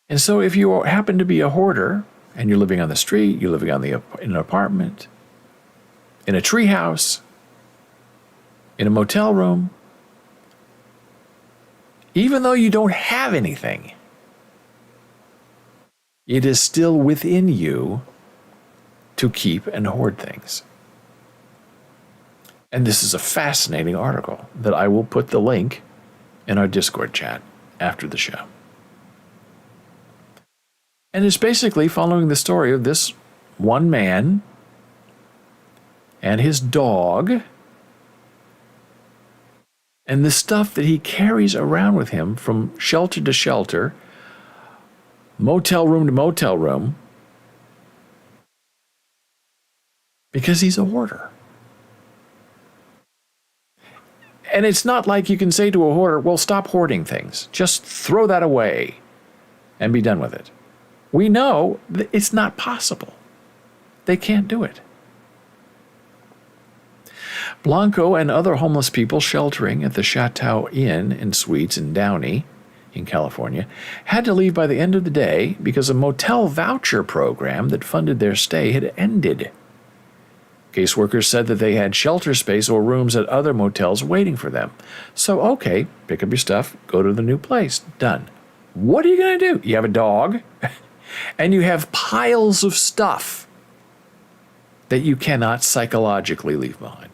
And so if you happen to be a hoarder and you're living on the street, you're living in an apartment, in a treehouse, in a motel room, Even though you don't have anything, it is still within you to keep and hoard things. And this is a fascinating article that I will put the link in our Discord chat after the show. And it's basically following the story of this one man and his dog and the stuff that he carries around with him from shelter to shelter, motel room to motel room, because he's a hoarder. And it's not like you can say to a hoarder, well, stop hoarding things. Just throw that away and be done with it. We know that it's not possible. They can't do it. Blanco and other homeless people sheltering at the Chateau Inn and Suites in Downey, in California, had to leave by the end of the day because a motel voucher program that funded their stay had ended. Caseworkers said that they had shelter space or rooms at other motels waiting for them. So, okay, pick up your stuff, go to the new place. Done. What are you going to do? You have a dog, and you have piles of stuff that you cannot psychologically leave behind.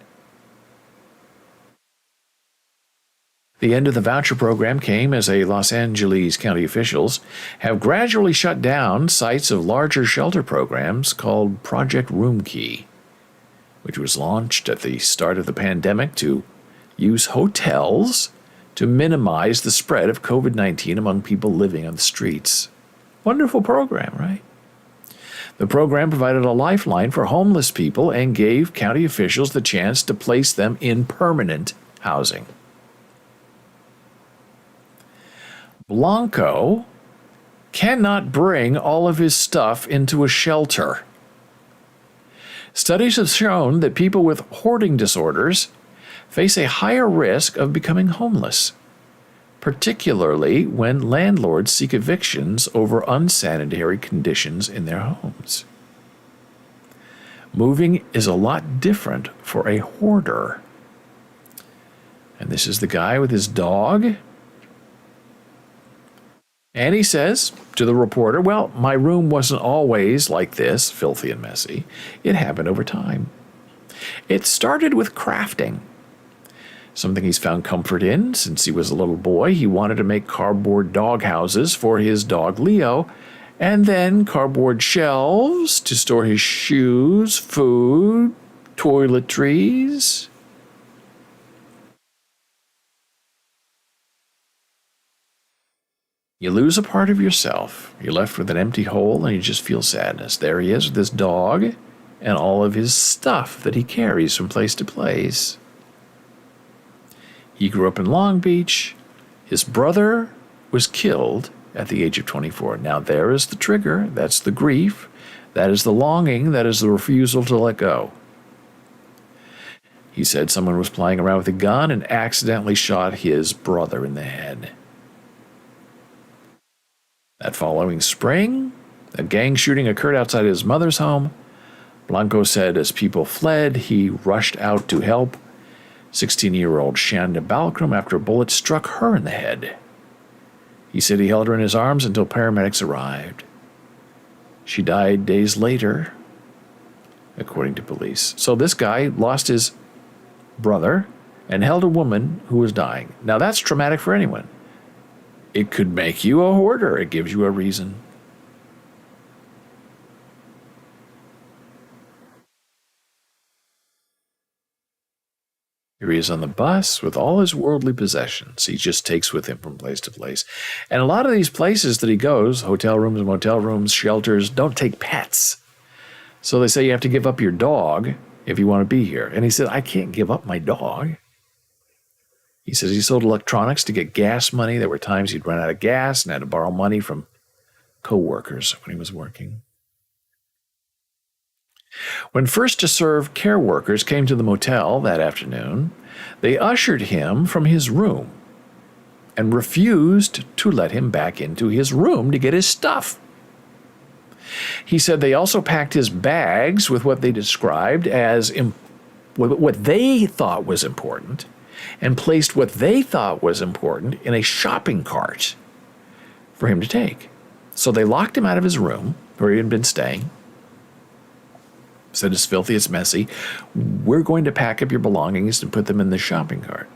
The end of the voucher program came as Los Angeles County officials have gradually shut down sites of larger shelter programs called Project Roomkey, which was launched at the start of the pandemic to use hotels to minimize the spread of COVID-19 among people living on the streets. Wonderful program, right? The program provided a lifeline for homeless people and gave county officials the chance to place them in permanent housing. Blanco cannot bring all of his stuff into a shelter. Studies have shown that people with hoarding disorders face a higher risk of becoming homeless, particularly when landlords seek evictions over unsanitary conditions in their homes. Moving is a lot different for a hoarder. And this is the guy with his dog. And he says to the reporter, well, my room wasn't always like this, filthy and messy. It happened over time. It started with crafting, something he's found comfort in since he was a little boy. He wanted to make cardboard dog houses for his dog Leo, and then cardboard shelves to store his shoes, food, toiletries. You lose a part of yourself. You're left with an empty hole and you just feel sadness. There he is with this dog and all of his stuff that he carries from place to place. He grew up in Long Beach. His brother was killed at the age of 24. Now there is the trigger. That's the grief. That is the longing. That is the refusal to let go. He said someone was playing around with a gun and accidentally shot his brother in the head. That following spring, a gang shooting occurred outside his mother's home. Blanco said as people fled, he rushed out to help 16-year-old Shanda Balcrum after a bullet struck her in the head. He said he held her in his arms until paramedics arrived. She died days later, according to police. So this guy lost his brother and held a woman who was dying. Now that's traumatic for anyone. It could make you a hoarder. It gives you a reason. Here he is on the bus with all his worldly possessions. He just takes with him from place to place. And a lot of these places that he goes, hotel rooms, motel rooms, shelters, don't take pets. So they say you have to give up your dog if you want to be here. And he said, I can't give up my dog. He says he sold electronics to get gas money. There were times he'd run out of gas and had to borrow money from co-workers when he was working. When first to serve care workers came to the motel that afternoon, they ushered him from his room and refused to let him back into his room to get his stuff. He said they also packed his bags with what they described as what they thought was important, and placed what they thought was important in a shopping cart for him to take. So they locked him out of his room where he had been staying. Said, it's filthy, it's messy. We're going to pack up your belongings and put them in the shopping cart.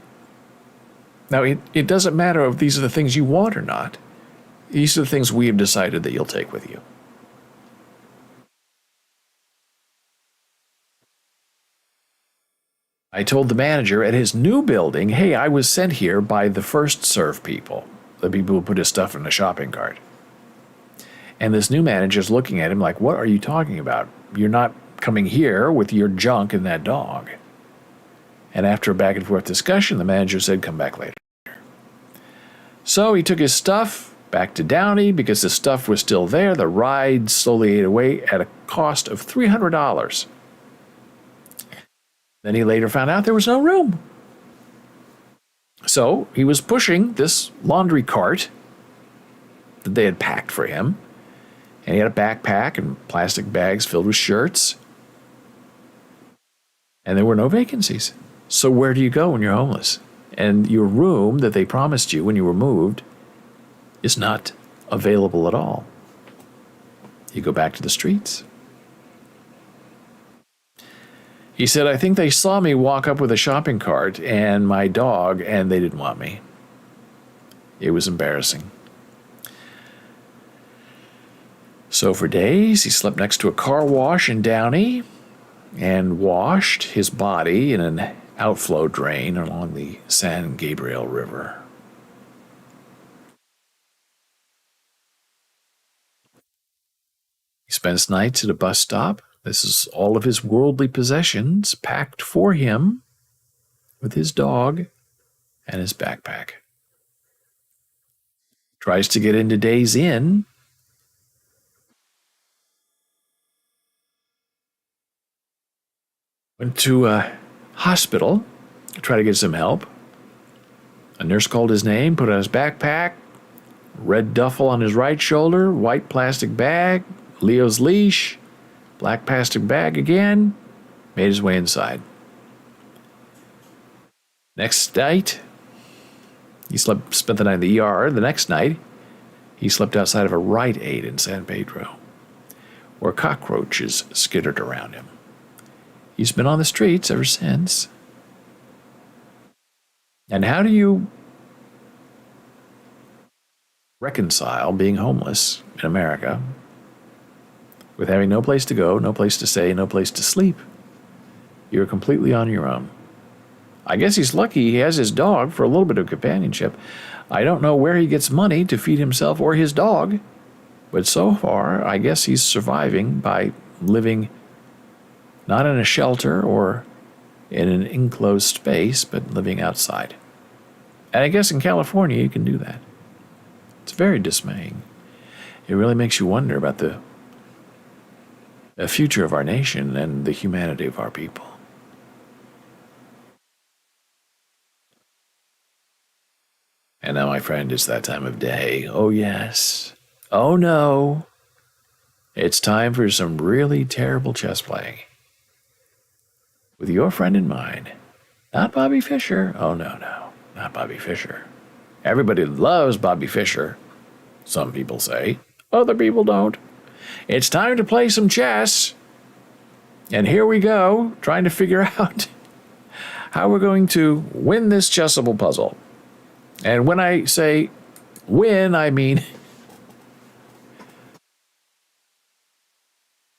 Now, it doesn't matter if these are the things you want or not. These are the things we have decided that you'll take with you. I told the manager at his new building, hey, I was sent here by the first serve people, the people who put his stuff in the shopping cart. And this new manager's looking at him like, what are you talking about? You're not coming here with your junk and that dog. And after a back and forth discussion, the manager said, come back later. So he took his stuff back to Downey because the stuff was still there. The ride slowly ate away at a cost of $300. Then he later found out there was no room. So he was pushing this laundry cart that they had packed for him. And he had a backpack and plastic bags filled with shirts. And there were no vacancies. So where do you go when you're homeless? And your room that they promised you when you were moved is not available at all. You go back to the streets. He said, I think they saw me walk up with a shopping cart and my dog, and they didn't want me. It was embarrassing. So for days, he slept next to a car wash in Downey and washed his body in an outflow drain along the San Gabriel River. He spends nights at a bus stop. This is all of his worldly possessions packed for him with his dog and his backpack. Tries to get into Days Inn. Went to a hospital to try to get some help. A nurse called his name, put on his backpack, red duffel on his right shoulder, white plastic bag, Leo's leash, black plastic bag again, made his way inside. Next night, he spent the night in the ER. The next night, he slept outside of a Rite Aid in San Pedro, where cockroaches skittered around him. He's been on the streets ever since. And how do you reconcile being homeless in America with having no place to go, no place to stay, no place to sleep? You're completely on your own. I guess he's lucky he has his dog for a little bit of companionship. I don't know where he gets money to feed himself or his dog, but so far, I guess he's surviving by living not in a shelter or in an enclosed space, but living outside. And I guess in California, you can do that. It's very dismaying. It really makes you wonder about the future of our nation and the humanity of our people. And now, my friend, it's that time of day. Oh, yes. Oh, no. It's time for some really terrible chess playing. With your friend in mind. Not Bobby Fischer. Oh, no, not Bobby Fischer. Everybody loves Bobby Fischer, some people say. Other people don't. It's time to play some chess. And here we go, trying to figure out how we're going to win this chessable puzzle. And when I say win, I mean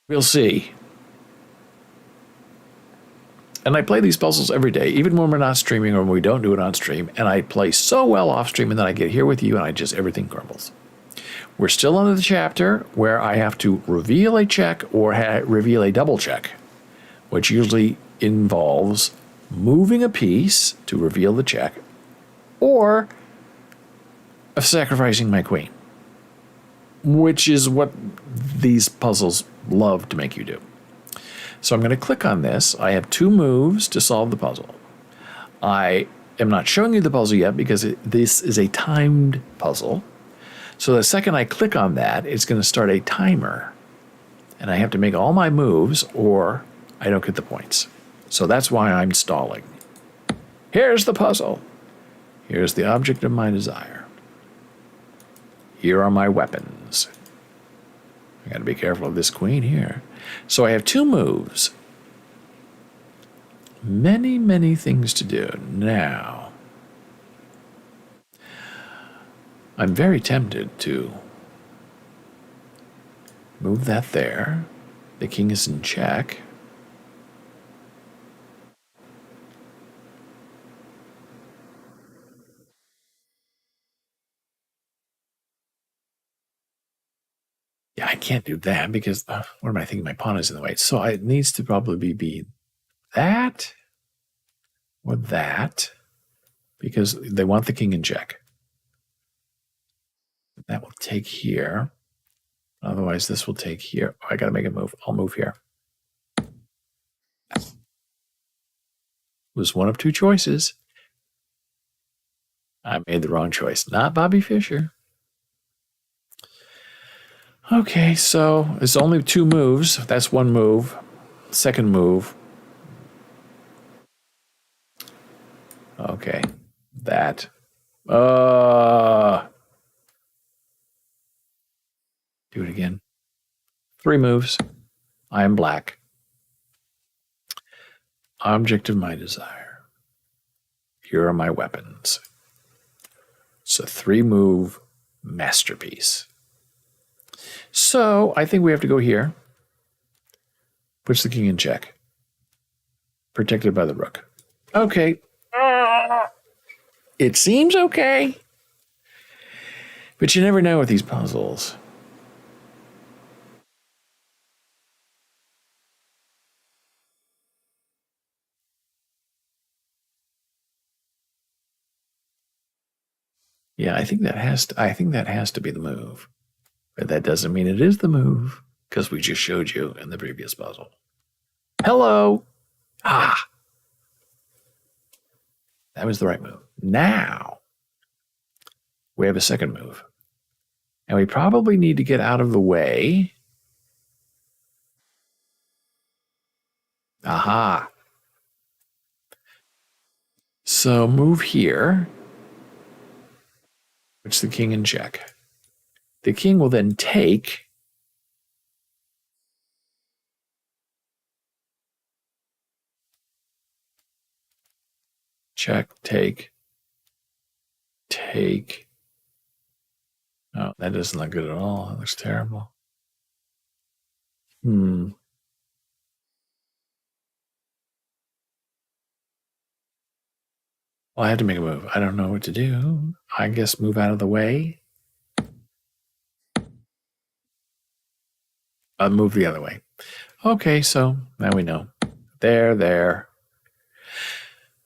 we'll see. And I play these puzzles every day, even when we're not streaming or when we don't do it on stream. And I play so well off stream, and then I get here with you and everything crumbles. We're still on the chapter where I have to reveal a check or reveal a double check, which usually involves moving a piece to reveal the check or of sacrificing my queen, which is what these puzzles love to make you do. So I'm going to click on this. I have 2 moves to solve the puzzle. I am not showing you the puzzle yet because this is a timed puzzle. So the second I click on that, it's going to start a timer. And I have to make all my moves or I don't get the points. So that's why I'm stalling. Here's the puzzle. Here's the object of my desire. Here are my weapons. I got to be careful of this queen here. So I have 2 moves. Many, many things to do. Now, I'm very tempted to move that there. The king is in check. Yeah, I can't do that because, what am I thinking? My pawn is in the way. So it needs to probably be that or that because they want the king in check. That will take here. Otherwise, this will take here. Oh, I got to make a move. I'll move here. It was one of 2 choices. I made the wrong choice. Not Bobby Fischer. Okay, so it's only 2 moves. That's 1 move. Second move. Okay, that. Do it again. 3 moves. I am black. Object of my desire. Here are my weapons. It's a 3-move masterpiece. So I think we have to go here. Puts the king in check. Protected by the rook. Okay. It seems okay. But you never know with these puzzles. Yeah, I think that has to be the move. But that doesn't mean it is the move, because we just showed you in the previous puzzle. Hello! Ah! That was the right move. Now, we have a second move. And we probably need to get out of the way. Aha! So move here. Puts the king in check. The king will then take. Check, take. Take. Oh, that doesn't look good at all. That looks terrible. Well, I have to make a move. I don't know what to do. I guess move out of the way. I'll move the other way. Okay, so now we know. There.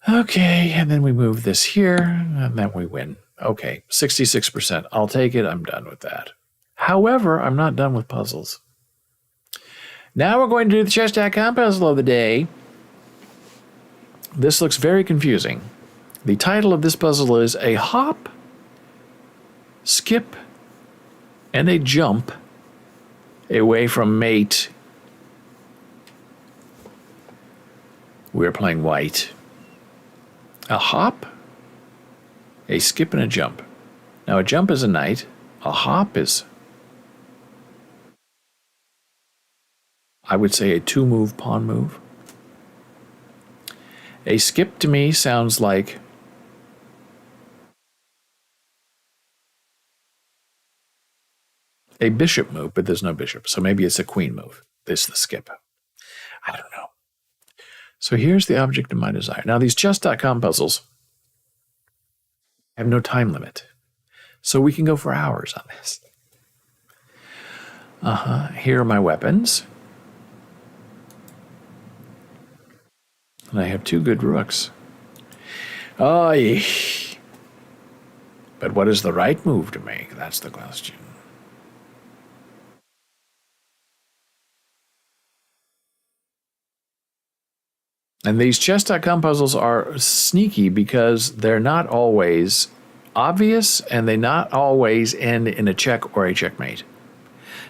Okay, and then we move this here, and then we win. Okay, 66%. I'll take it. I'm done with that. However, I'm not done with puzzles. Now we're going to do the chess.com puzzle of the day. This looks very confusing. The title of this puzzle is A Hop, Skip, and a Jump Away from Mate. We're playing white. A hop, a skip, and a jump. Now, a jump is a knight. A hop is, I would say, a 2-move pawn move. A skip to me sounds like a bishop move, but there's no bishop. So maybe it's a queen move. This is the skip. I don't know. So here's the object of my desire. Now, these chess.com puzzles have no time limit. So we can go for hours on this. Here are my weapons. And I have 2 good rooks. Oh, yeah. But what is the right move to make? That's the question. And these chess.com puzzles are sneaky because they're not always obvious and they not always end in a check or a checkmate.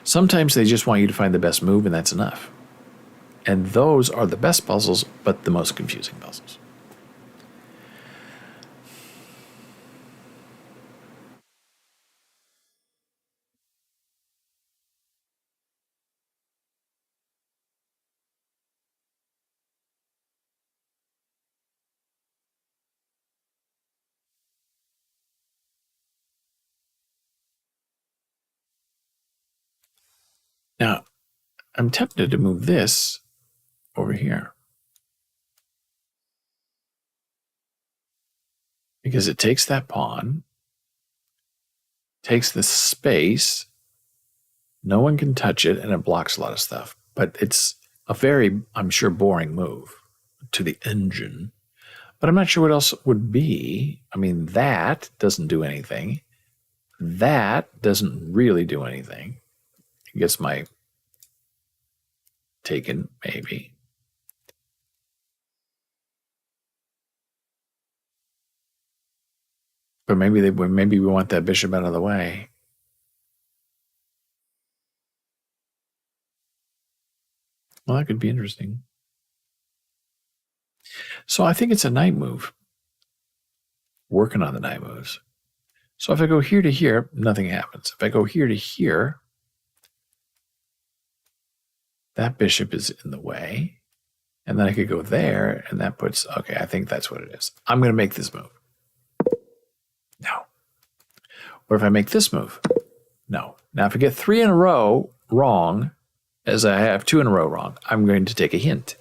Sometimes they just want you to find the best move and that's enough. And those are the best puzzles, but the most confusing puzzles. Now, I'm tempted to move this over here because it takes that pawn, takes the space. No one can touch it, and it blocks a lot of stuff. But it's a very, I'm sure, boring move to the engine. But I'm not sure what else would be. I mean, that doesn't do anything. That doesn't really do anything. It gets my taken, maybe. But maybe we want that bishop out of the way. Well, that could be interesting. So I think it's a knight move. Working on the knight moves. So if I go here to here, nothing happens. If I go here to here, that bishop is in the way. And then I could go there, and that puts, okay, I think that's what it is. I'm going to make this move. No. Or if I make this move, no. Now, if I get 3 in a row wrong, as I have 2 in a row wrong, I'm going to take a hint.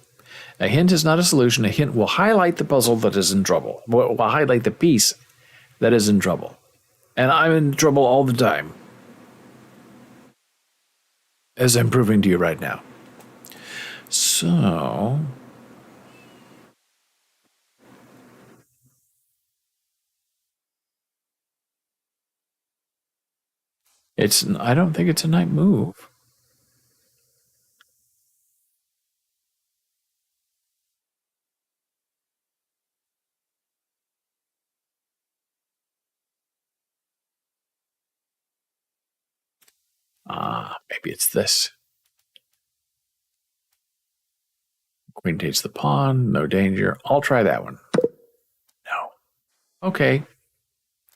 A hint is not a solution. A hint will highlight the puzzle that is in trouble. Will highlight the piece that is in trouble. And I'm in trouble all the time, as I'm proving to you right now. So, I don't think it's a knight move. Maybe it's this. Queen takes the pawn, no danger. I'll try that one. No. Okay.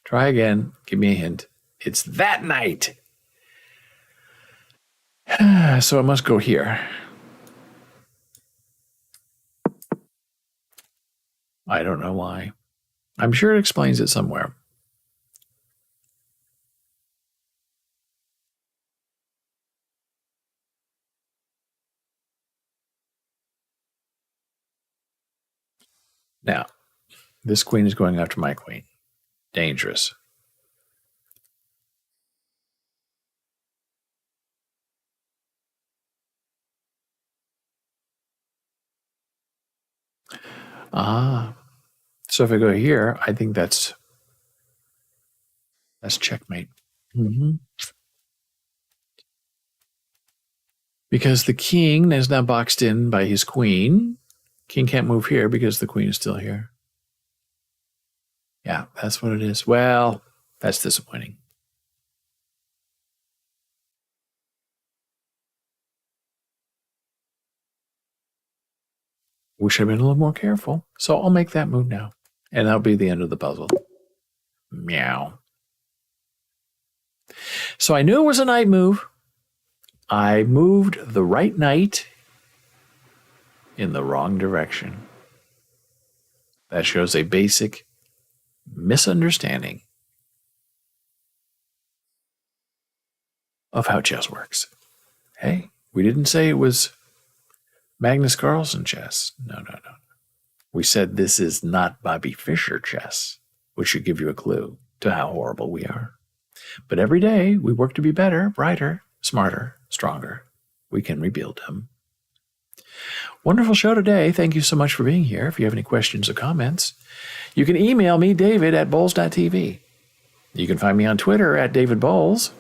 Try again. Give me a hint. It's that knight. So it must go here. I don't know why. I'm sure it explains it somewhere. Now, this queen is going after my queen. Dangerous. So if I go here, I think that's checkmate. Mm-hmm. Because the king is now boxed in by his queen. King can't move here because the queen is still here. Yeah, that's what it is. Well, that's disappointing. We should have been a little more careful. So I'll make that move now. And that'll be the end of the puzzle. Meow. So I knew it was a knight move. I moved the right knight in the wrong direction. That shows a basic misunderstanding of how chess works. Hey, we didn't say it was Magnus Carlsen chess. No. We said this is not Bobby Fischer chess, which should give you a clue to how horrible we are. But every day we work to be better, brighter, smarter, stronger. We can rebuild them. Wonderful show today. Thank you so much for being here. If you have any questions or comments, you can email me, David, at Boles.tv. You can find me on Twitter at David Boles.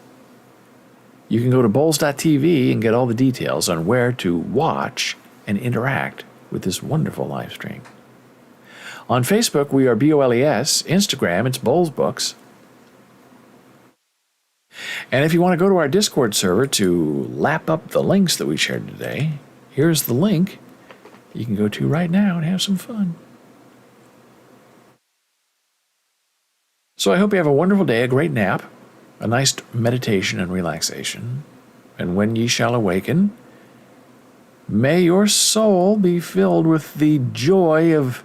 You can go to Boles.tv and get all the details on where to watch and interact with this wonderful live stream. On Facebook, we are BOLES. Instagram, it's Boles Books. And if you want to go to our Discord server to lap up the links that we shared today, here's the link you can go to right now and have some fun. So I hope you have a wonderful day, a great nap, a nice meditation and relaxation. And when ye shall awaken, may your soul be filled with the joy of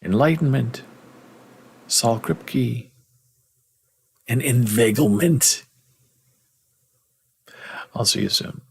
enlightenment, Saul Kripke, and inveiglement. I'll see you soon.